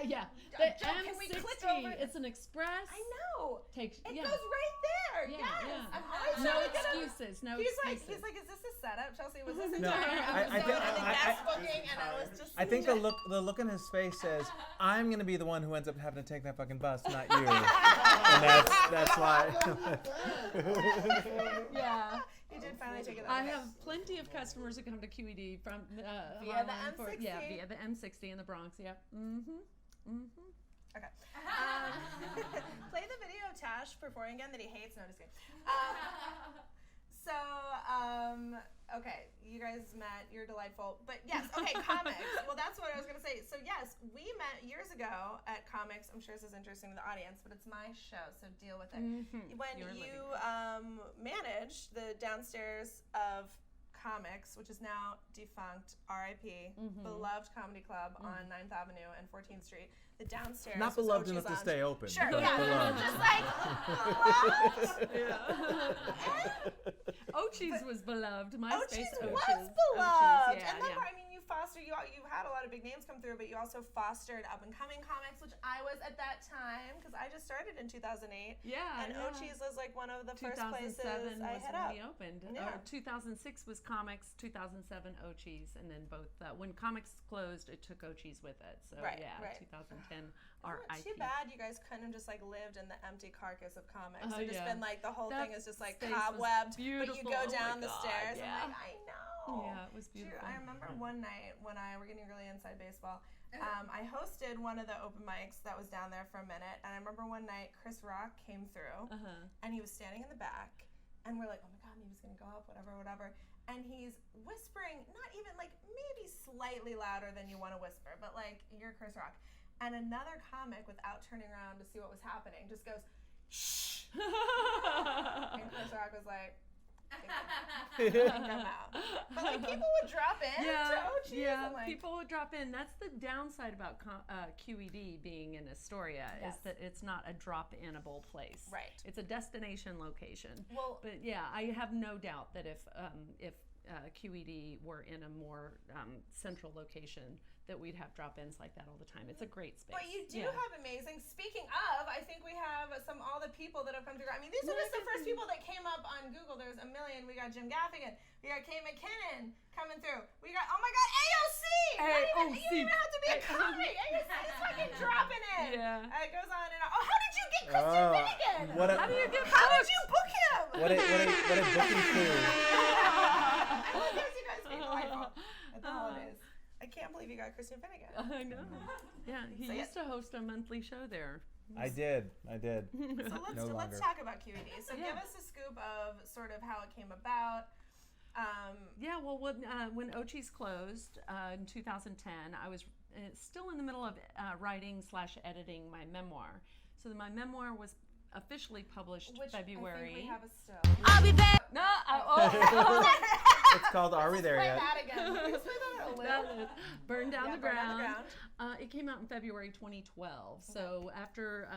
Yeah, the Joe, can we click M60. over? It's an express. I know. Takes It goes right there. Yeah, yes. yeah. I'm always No trying to get excuses. No He's excuses. like, is this a setup, Chelsea? Was this a No, entire I episode think- and the guest booking? And I was just. I think the look in his face says, "I'm gonna be the one who ends up having to take that fucking bus, not you." And that's why. Yeah. You did finally take it. I have plenty of customers who come to QED from Via the Harlem M60. via the M60 in the Bronx. Yeah. Okay. Play the video of Tash performing again that he hates. No, just kidding. Okay, you guys met. You're delightful. But yes, okay, comics. Well, that's what I was going to say. So yes, we met years ago at comics. I'm sure this is interesting to the audience, but it's my show, so deal with it. When you managed the downstairs of Comics, which is now defunct, RIP, beloved comedy club on 9th Avenue and 14th Street. The downstairs Not was beloved Ochi's enough to Lounge. stay open. Sure, but yeah. beloved. Just like, Ochi's was beloved. MySpace Ochi's Ochi's was beloved. Yeah, And then, yeah. I mean, you had a lot of big names come through, but you also fostered up-and-coming comics, which I was at that time, because I just started in 2008. Yeah. And yeah. Ochi's was like one of the first places 2007 I was hit when up. we opened. Yeah. 2006 was Comics, 2007 Ochi's, and then both. When Comics closed, it took Ochi's with it. So Right. 2010 Isn't it too bad you guys couldn't have just like lived in the empty carcass of comics. It just been like the whole That thing is just like space was cobwebbed, but you beautiful. go Oh my down the God, stairs. yeah. I'm like, I know. Yeah, it was beautiful. I remember one night when we're getting really inside baseball. I hosted one of the open mics that was down there for a minute, and I remember one night Chris Rock came through, and he was standing in the back, and we're like, oh my God, maybe he's gonna go up, whatever. And he's whispering, not even like maybe slightly louder than you want to whisper, but like you're Chris Rock. And another comic, without turning around to see what was happening, just goes, shh. And Chris Rock was like, come out. But like people would drop in to Ochi's. Yeah, and, like, people would drop in. That's the downside about QED being in Astoria is that it's not a drop-inable place. Right. It's a destination location. Well, but yeah, I have no doubt that if QED were in a more central location, that we'd have drop-ins like that all the time. It's a great space. But you do have amazing. Speaking of, I think we have all the people that have come through. I mean, these are just the first people that came up on Google. There's a million. We got Jim Gaffigan. We got Kate McKinnon coming through. We got, oh my God, AOC! You don't even have to be a comic. AOC is fucking dropping it. Yeah. It goes on and on. Oh, how did you get Christian Finnegan? How do you get How did you book him? What a booking crew. I love those you guys being delightful at the holidays. I can't believe TV guy, Christian Finnegan. I know. Yeah, he used to host a monthly show there. I did. So let's talk about QED. So give us a scoop of sort of how it came about. Well, when Ochi's closed in 2010, I was still in the middle of writing/editing my memoir. So my memoir was officially published February. I think we have a still. I'll be back. No, it's called Are We There Yet? Play that again. Just play that a little. Burn Down the Ground. It came out in February 2012. So after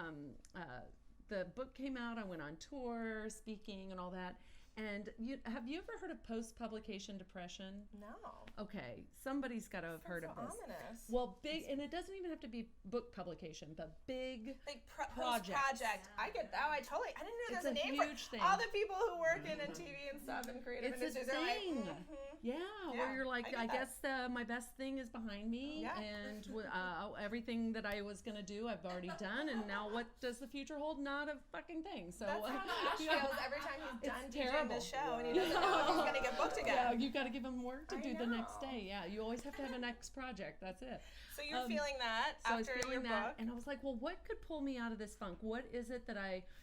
the book came out, I went on tour, speaking, and all that. And have you ever heard of post-publication depression? No. Okay, somebody's got to have heard of this. Ominous. Well, big, and it doesn't even have to be book publication, but big projects. Project. I get that. I didn't know there's a name for it. All the people who work in TV and stuff and creative industries are like, where you're like, I guess my best thing is behind me, and everything that I was gonna do, I've already done, and now what does the future hold? Not a fucking thing. So that's how Ash feels every time he's done terrible. this show, and he doesn't know if he's gonna get booked again. Yeah, you got to give him work to do the next day. Yeah, you always have to have a next project. That's it. So you're feeling that after your book, and I was like, well, what could pull me out of this funk? What is it that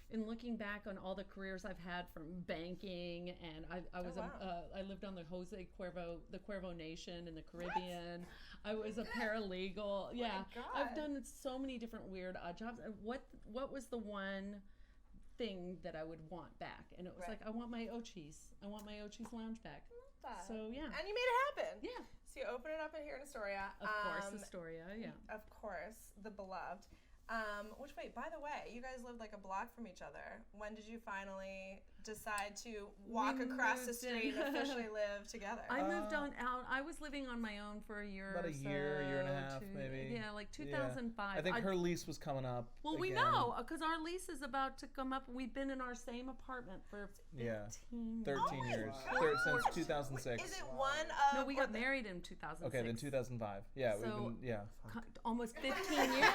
in looking back on all the careers I've had, from banking, and I was I lived on the Cuervo Nation in the Caribbean. I was a paralegal. Yeah, I've done so many different weird odd jobs. What was the one thing that I would want back? And it was like, I want my Ochi's. I want my Ochi's Lounge back. So yeah. And you made it happen. Yeah. So you open it up here in Astoria. Of course, Astoria, yeah. Of course, the beloved. Wait, by the way, you guys lived like a block from each other. When did you finally decide to walk across the street and officially live together? I moved out. I was living on my own for a year About a year and a half, maybe. Yeah, like 2005. I think her lease was coming up. Well, we know, because our lease is about to come up. We've been in our same apartment for 13 years. Since 2006. Is it one of... No, we got married in 2006. Okay, then 2005. Yeah, so, we've been, almost 15 years.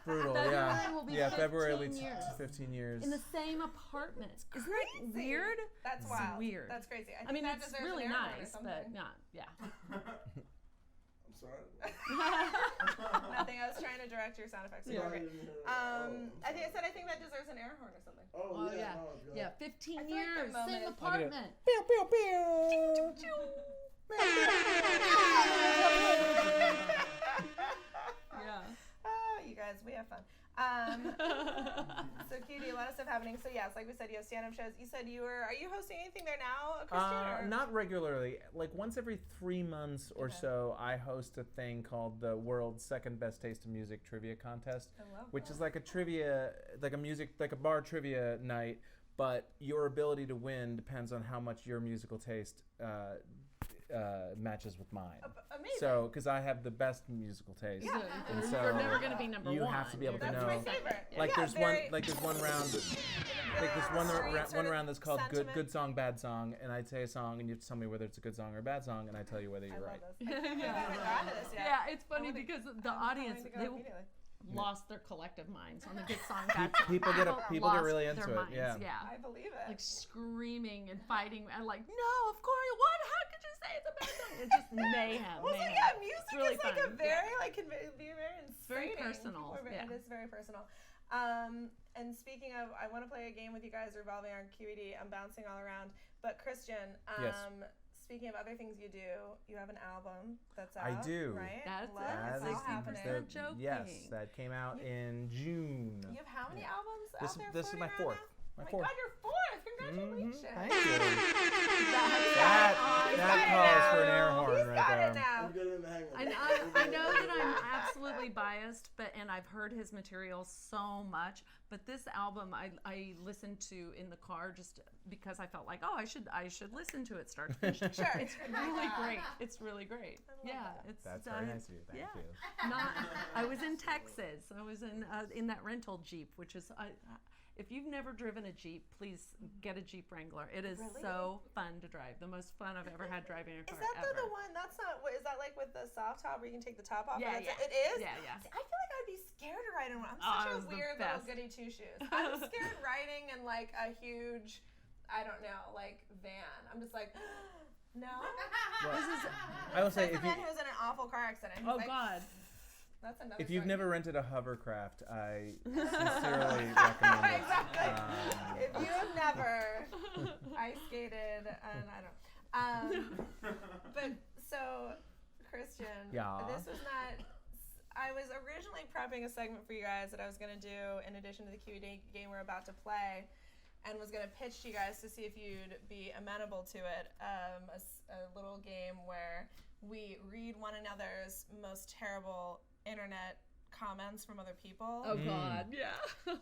Brutal, February will be February will be 15 15 years. In the same apartment. Isn't that weird? That's wild. Weird. That's crazy. I mean, it's really nice, but not, I'm sorry. Nothing. I was trying to direct your sound effects. Yeah. Great. I think that deserves an air horn or something. Oh yeah. Oh, No, yeah, 15 I feel years, like same moment- apartment. Pew, pew, pew. Oh, you guys, we have fun. So QD, a lot of stuff happening. So yes, like we said, you have stand-up shows. You said are you hosting anything there now, Christian? Not regularly. Like once every 3 months or so, I host a thing called the World's Second Best Taste in Music Trivia Contest, which is like a trivia, like a bar trivia night. But your ability to win depends on how much your musical taste matches with mine. Amazing. So, because I have the best musical taste, and so you're never going to be number one. You have to be able to know. That's my favorite. Like there's one round. Like there's one round that's called good song, bad song, and I'd say a song, and you have to tell me whether it's a good song or a bad song, and I tell you whether you're right. Yeah, it's funny because the audience lost their collective minds on the good song, bad song. People get really into it. Minds, yeah, I believe it. Like screaming and fighting, and like, no, of course, what? How could you say it's a bad song? It's just mayhem. Well, mayhem. So yeah, music really is like fun. a very very It's very personal. It is very personal. And speaking of, I want to play a game with you guys revolving on QED. I'm bouncing all around. But Christian, yes. Speaking of other things you do, you have an album that's out. I do. Right? That's it. It's 60% joking. Yes, that came out in June. You have how many albums out there? This is my fourth. Oh my God, you're fourth! Congratulations! Thank you. That calls for an air horn right there. I know that I'm absolutely biased, and I've heard his material so much. But this album, I listened to in the car just because I felt like, I should listen to it start to finish. Sure, it's really great. It's really great. That's very nice of you. Thank you. I was in Texas. I was in that rental Jeep, which is. If you've never driven a Jeep, please get a Jeep Wrangler. It is so fun to drive. The most fun I've ever had driving a car. Is that ever. the one? That's not. Is that like with the soft top where you can take the top off? Yeah, It is. Yeah. See, I feel like I'd be scared to ride in one. I'm such a weird little goody two shoes. I'm scared riding in like a huge, I don't know, like van. I'm just like. No. I will say That's if the you man who was in an awful car accident. He's Oh like, God. That's another if you've story. never rented a hovercraft, I sincerely recommend it. Exactly. If you have never ice skated, and I don't. But so, Christian, Yeah. this was not. I was originally prepping a segment for you guys that I was gonna do in addition to the Q&A game we're about to play, and was gonna pitch to you guys to see if you'd be amenable to it. A little game where we read one another's most terrible internet comments from other people. Oh God, yeah. And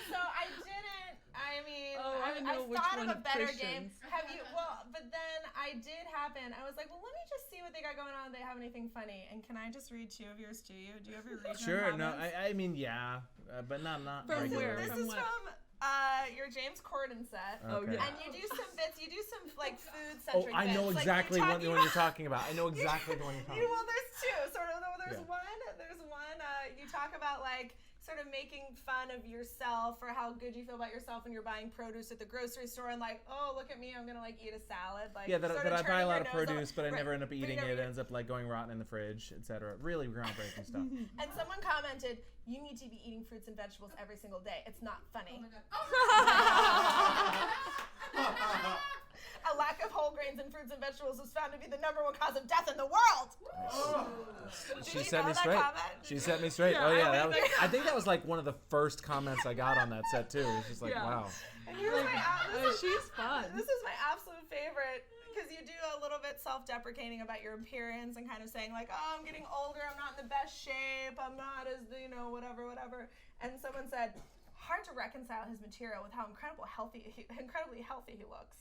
so I didn't. I mean, I know which thought one of a better game. Christian's. Have you? Well, but then I did happen. I was like, well, let me just see what they got going on. If they have anything funny. And can I just read 2 of yours to you? Do you ever read Sure. your No. comments? I mean, yeah, but not From where? This From is what? from your James Corden set. Okay. And you do some bits. You do some like food Oh, centric. I know bits. exactly like what the one you're talking about. I know exactly the one you're talking about. Well, there's 2. Sort of. There's Yeah. one. There's one. You talk about like sort of making fun of yourself or how good you feel about yourself when you're buying produce at the grocery store and like, oh, look at me, I'm gonna like eat a salad. Like, Yeah, that I buy a lot of turning your produce, nose up. but I Right. never end up But you eating never it. It eat ends up like going rotten in the fridge, etc. Really groundbreaking stuff. And someone commented, you need to be eating fruits and vegetables every single day. It's not funny. A lack of whole grains in fruits and vegetables was found to be the #1 cause of death in the world. She set me straight. She set me straight. Yeah, Oh yeah, I that was, think- I think that was like one of the first comments I got on that set too. It was just like, Yeah. wow. And here's She's fun. This is my absolute favorite because you do a little bit self-deprecating about your appearance and kind of saying like, oh, I'm getting older, I'm not in the best shape, I'm not as, whatever. And someone said, hard to reconcile his material with how incredibly healthy he looks.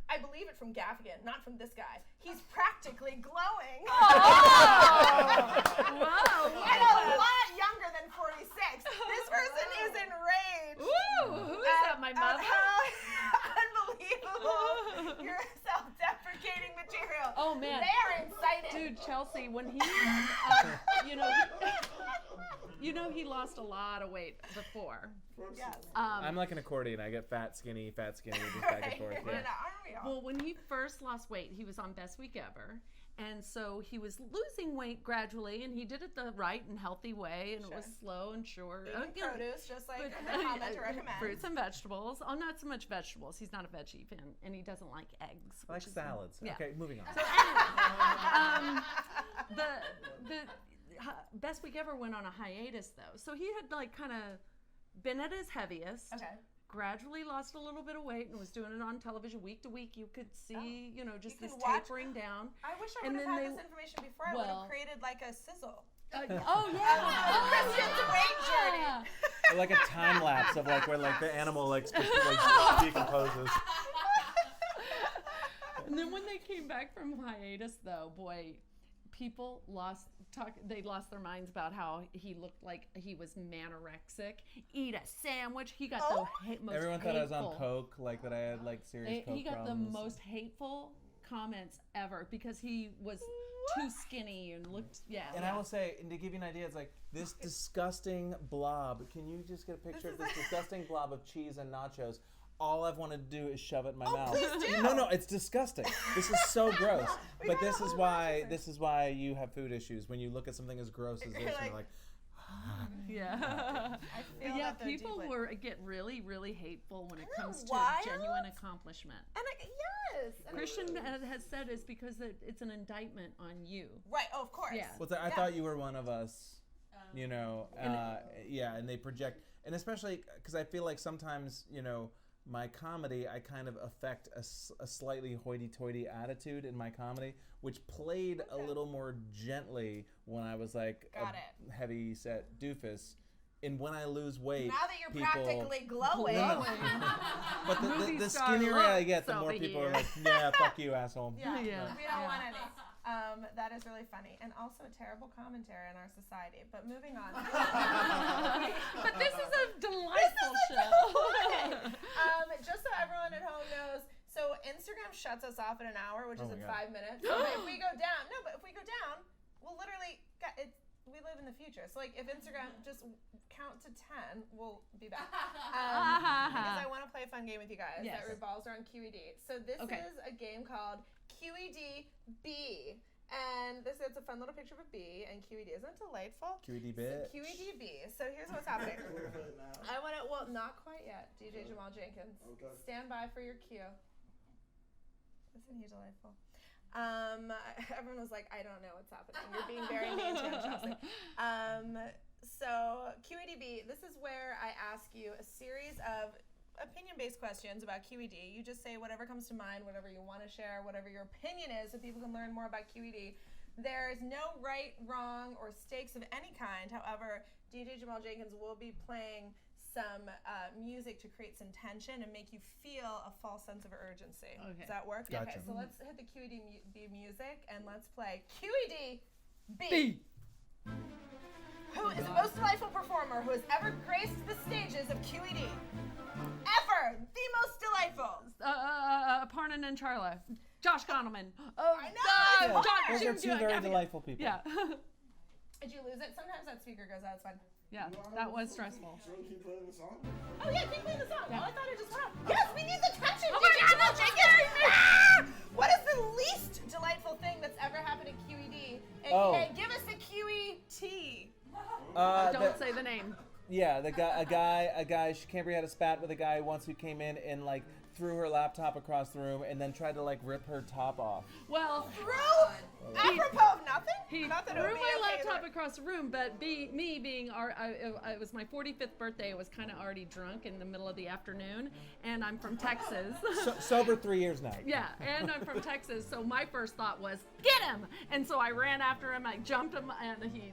I believe it from Gaffigan, not from this guy. He's practically glowing. Wow. And a lot younger than 46. This person is enraged. Woo! Who is that? My mother? How unbelievable your self-deprecating material. Oh man. They are incited. Dude, Chelsea, when he, he lost a lot of weight before. Yes. I'm like an accordion. I get fat, skinny, just back and forth. Yeah. Well, when he first lost weight, he was on Best Week Ever. And so he was losing weight gradually, and he did it the right and healthy way, and it was slow and sure. Eating produce, just like the comment to recommend. Fruits and vegetables. Oh, not so much vegetables. He's not a veggie fan, and he doesn't like eggs. I like salads. Yeah. Okay, moving on. So anyway, the Best Week Ever went on a hiatus though, so he had like kind of been at his heaviest. Okay. Gradually lost a little bit of weight and was doing it on television week to week. You could see, just this watch- tapering down. I wish I And would have then had they- this information before. I would have created like a sizzle. Oh yeah. Christian's weight journey. Or like a time lapse of like where like the animal like decomposes. And then when they came back from hiatus, though, boy, people lost their minds about how he looked like he was manorexic. Eat a sandwich. He got the most Everyone thought I was on hateful- coke, like that I had like serious coke He got problems. the most hateful comments ever because he was too skinny and looked And I will say, and to give you an idea, it's like this disgusting blob. Can you just get a picture of this disgusting blob of cheese and nachos? All I've wanted to do is shove it in my mouth. Please do. No, it's disgusting. This is so gross. But this is why you have food issues when you look at something as gross as this. You're And you're like, yeah. I feel Yeah, that though people deeply. get really, really hateful when it comes to wild. genuine accomplishment. And yes. And Christian has said it's because it's an indictment on you. Right. Oh, of course. Yeah. well, I thought you were one of us. And they project, and especially because I feel like sometimes, my comedy, I kind of affect a slightly hoity-toity attitude in my comedy, which played a little more gently when I was like a heavy-set doofus. And when I lose weight, Now that you're people, practically glowing. But Movie the star skinnier I get, the looks more over people here. are like, yeah, fuck you, asshole. Yeah. Yeah. We don't want any. That is really funny and also terrible commentary in our society. But moving on. But this is a delightful show. Just so everyone at home knows, so Instagram shuts us off at an hour, which is Oh in my 5 minutes. But if we go down, we'll literally, we live in the future. So like if Instagram just count to 10, we'll be back. Because I want to play a fun game with you guys that revolves around QED. So this is a game called QED-B. And this is a fun little picture of a bee, and QED, isn't it delightful? QED So QED-B. So here's what's happening. I want to, well, not quite yet, DJ Jamal Jenkins. Okay. Stand by for your cue. Isn't he delightful? Everyone was like, I don't know what's happening. You're being very mean to him, Chelsea. So QED-B, this is where I ask you a series of opinion-based questions about QED. You just say whatever comes to mind, whatever you want to share, whatever your opinion is, so people can learn more about QED. There's no right, wrong, or stakes of any kind. However, DJ Jamal Jenkins will be playing some music to create some tension and make you feel a false sense of urgency. Okay. Does that work? Gotcha. Okay, so let's hit the QED-B music and let's play QED-B. Who is the most delightful performer who has ever graced the stages of QED? Ever! The most delightful! Parnan and Charla. Josh Gondelman. I know! Those are two very delightful people. Yeah. Did you lose it? Sometimes that speaker goes out. It's fine. Yeah, that was stressful. So keep playing the song? Oh yeah, keep playing the song. Yeah. Oh, I thought it just went out. Yes, we need the tension. Oh my God, that's scaring me! What is the least delightful thing that's ever happened at QED? And give us the QET. Don't say the name. Yeah, a guy. Kambri had a spat with a guy once who came in and like threw her laptop across the room and then tried to like rip her top off. Well, apropos of nothing. He Not that threw it would be my okay laptop either. across the room, but me being it was my 45th birthday. I was kind of already drunk in the middle of the afternoon, and I'm from Texas. Sober 3 years now. Yeah, and I'm from Texas, so my first thought was get him, and so I ran after him. I jumped him, and he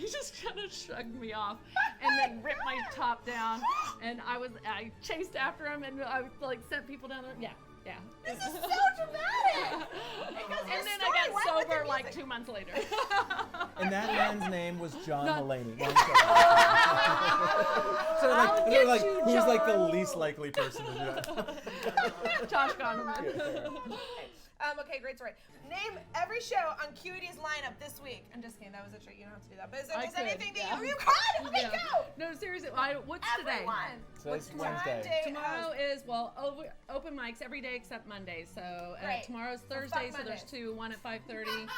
just kind of shrugged me off and then ripped my top down, and I chased after him, and I like sent people down there. Yeah. This is so dramatic. And then I got sober like 2 months later. And that man's name was John Mulaney. Who's like the least likely person to do that? Josh Gondelman. Okay, great story. Name every show on QED's lineup this week. I'm just kidding, that was a trick. You don't have to do that. But is there anything that you could? Okay, go! No, seriously. What's today? So it's Wednesday. Tomorrow is, open mics every day except Monday. So tomorrow's Thursday, so there's two. One at 5:30,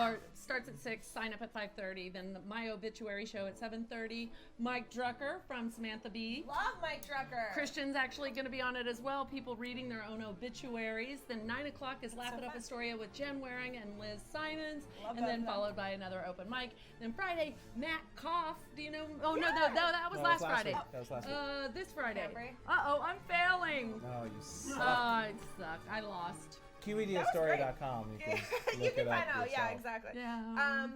or starts at 6, sign up at 5:30. Then my obituary show at 7:30. Mike Drucker from Samantha Bee. Love Mike Drucker. Christian's actually going to be on it as well. People reading their own obituaries. Then 9 o'clock is Laugh It Up Astoria with Jen Waring and Liz Simons. And then followed by another open mic. Then Friday, Matt Koff. Do you know? Oh, no, that was last Friday. That was last week. This Friday. Kambri. Uh-oh, I'm failing. Oh, you suck. I suck. I lost. QEDastoria.com. You can You look can it up find out. yourself. Yeah, exactly. Yeah.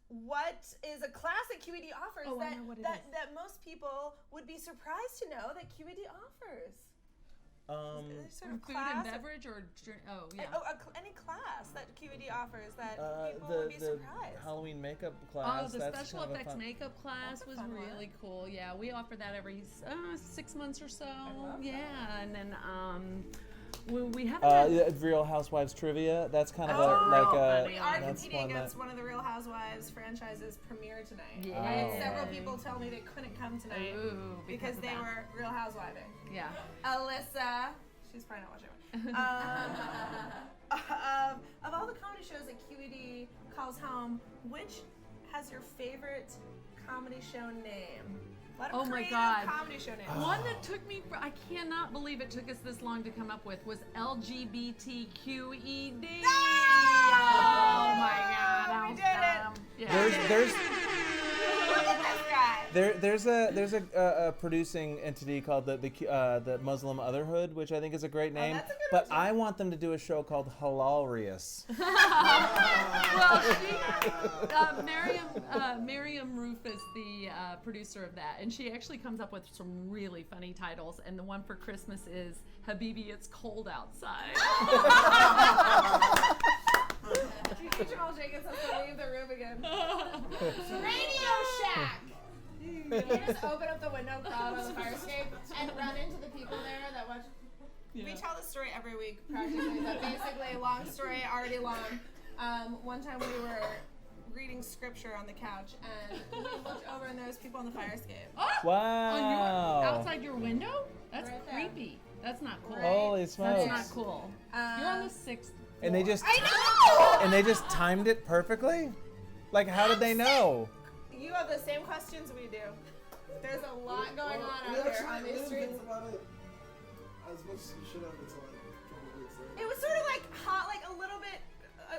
What is a classic QED offers I know what it is. that most people would be surprised to know that QED offers? Sort of Food class and beverage or drink? Oh, yeah. Any class that QED offers that people would be the surprised. Halloween makeup class. Oh, the that's special kind of effects fun. makeup class was really cool. Yeah, we offer that every 6 months or so. Yeah, and then we haven't Real Housewives trivia. That's kind of we are competing against one of the Real Housewives franchises premiere tonight. Yeah. I had several people tell me they couldn't come tonight because they were Real Housewiving. Yeah. Alyssa, she's probably not watching. Of all the comedy shows that QED calls home, which has your favorite comedy show name? Oh my God! Comedy show names. One that took me, I cannot believe it took us this long to come up with, was LGBTQED. Oh my God! We did it. Yeah. There's a producing entity called the Muslim Otherhood, which I think is a great name. That's a good but one. I want them to do a show called Halalrious. Well, Miriam Roof is the producer of that, and she actually comes up with some really funny titles. And the one for Christmas is Habibi, It's Cold Outside. Jamal Jenkins has to leave the room again. Radio Shack. You just open up the window, crawl out of the fire escape, and run into the people there that watch. Yeah. We tell this story every week, practically, but basically, long story, already long. One time we were reading scripture on the couch, and we looked over, and there was people on the fire escape. Oh! Wow! Outside your window? That's Right there. creepy. That's not cool. Holy smokes. That's not cool. You're on the 6th. And they just I know! And they just timed it perfectly? Like, how did they know? You have the same questions we do. There's a lot going on out here on these streets. About it as much as you should have until like a couple weeks later. It was sort of like hot, like a little bit,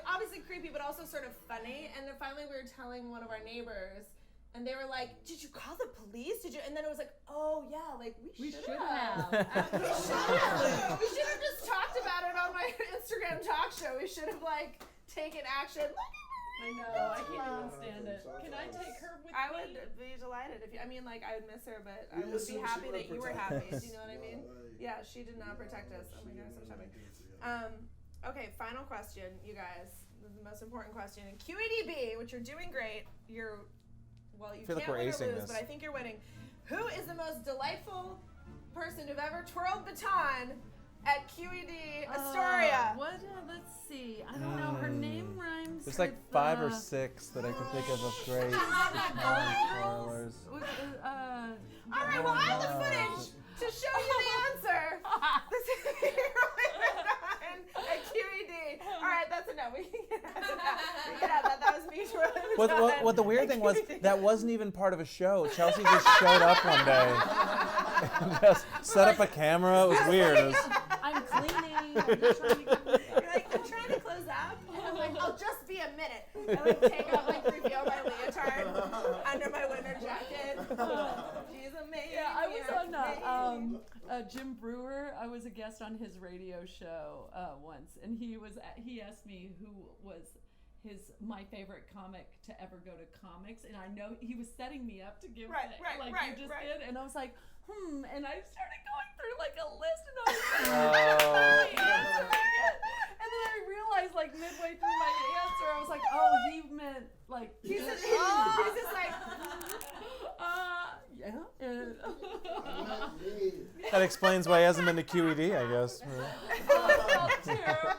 obviously creepy, but also sort of funny. And then finally we were telling one of our neighbors, and they were like, "Did you call the police? Did you?" And then it was like, "Oh yeah, like we should have. We should have just talked about it on my Instagram talk show. We should have like taken action." I know. I can't even stand it. Can I take her with me? I would be delighted if you. I mean, like I would miss her, but I would be happy that you were happy. Do you know what I mean? Yeah, she did not protect us. Oh my gosh, I'm shopping. Okay, final question, you guys. This is the most important question. In QEDB, which you're doing great. Well, you can't win or lose, but I think you're winning. Who is the most delightful person who've ever twirled baton at QED Astoria? Let's see. I don't know. Her name rhymes. There's like 5 or 6 that I can think of great twirlers. All right, well, I have the footage to show you the answer. This is at QED. All right, that's enough. We can get that. That was me twirling. What the weird thing was, that wasn't even part of a show. Chelsea just showed up one day and just set up a camera. It was weird. I'm cleaning. You're like, I'm trying to close up. And I'm like, I'll just be a minute. I like take out like reveal my leotard under my winter jacket. She's amazing. Yeah, I was on Jim Brewer. I was a guest on his radio show once, and he asked me who was my favorite comic to ever go to comics, and I know he was setting me up to give you just did, and I was like, and I started going through like a list, and I was like, answering it, and then I realized like midway through my answer, I was like, oh, he meant like he's just like That explains why he hasn't been to QED, I guess. Oh, terrible.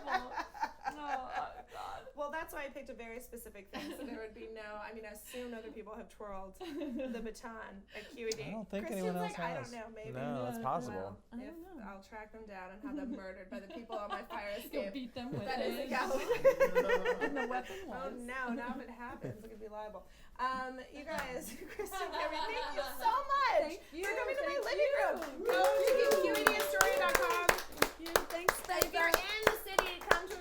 Well, that's why I picked a very specific thing, so there would be I assume other people have twirled the baton at QED. I don't think Christian's anyone else I has. don't know, maybe. No, that's possible. Well, I'll track them down and have them murdered by the people on my fire escape. You'll beat them with that it. isn't And the weapon was. Oh no, now if it happens, I could be liable. You guys, Kristen, Kambri, thank you so much for coming to my living room. Go to QEDAstoria.com. Thanks. If you're in the city, come to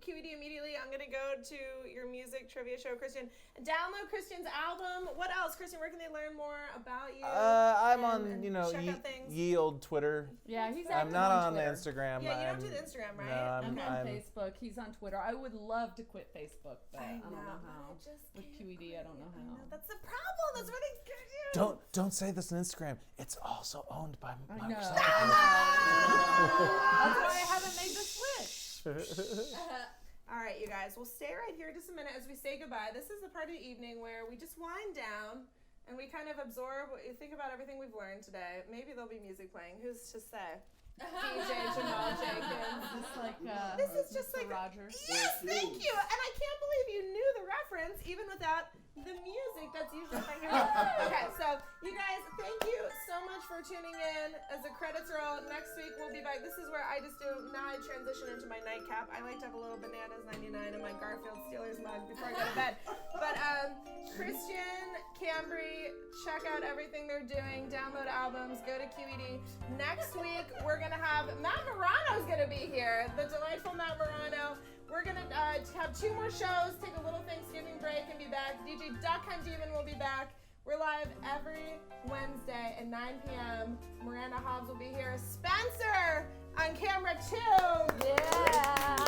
QED immediately. I'm gonna go to your music trivia show, Christian. Download Christian's album. What else, Christian? Where can they learn more about you? I'm on, check out things? ye old Twitter. Yeah, he's I'm not on Instagram. Yeah, you don't do the Instagram, right? No, I'm on Facebook. He's on Twitter. I would love to quit Facebook, but I don't know how. With QED, I don't know how. That's the problem. That's what he's gonna do. Don't say this on Instagram. It's also owned by Microsoft. That's why I haven't made the switch. All right, you guys. We'll stay right here just a minute as we say goodbye. This is the part of the evening where we just wind down and we kind of absorb, think about everything we've learned today. Maybe there'll be music playing. Who's to say? DJ Jamal Jenkins. This is just Mr. like Rogers. Yes, thank you. And I can't believe you knew the reference even without the music that's usually playing. Okay, so you guys, thank you so much for tuning in. As the credits roll, next week we'll be back. This is where I just do, now I transition into my nightcap. I like to have a little Bananas 99 in my Garfield Steelers mug before I go to bed. But Christian, Kambri, check out everything they're doing. Download albums, go to QED. Next week, we're going to have, Matt Morano's going to be here. The delightful Matt Morano. We're going to have 2 more shows, take a little Thanksgiving break and be back. DJ Duck Hunt Demon will be back. We're live every Wednesday at 9 p.m. Miranda Hobbs will be here. Spencer on camera 2. Yeah.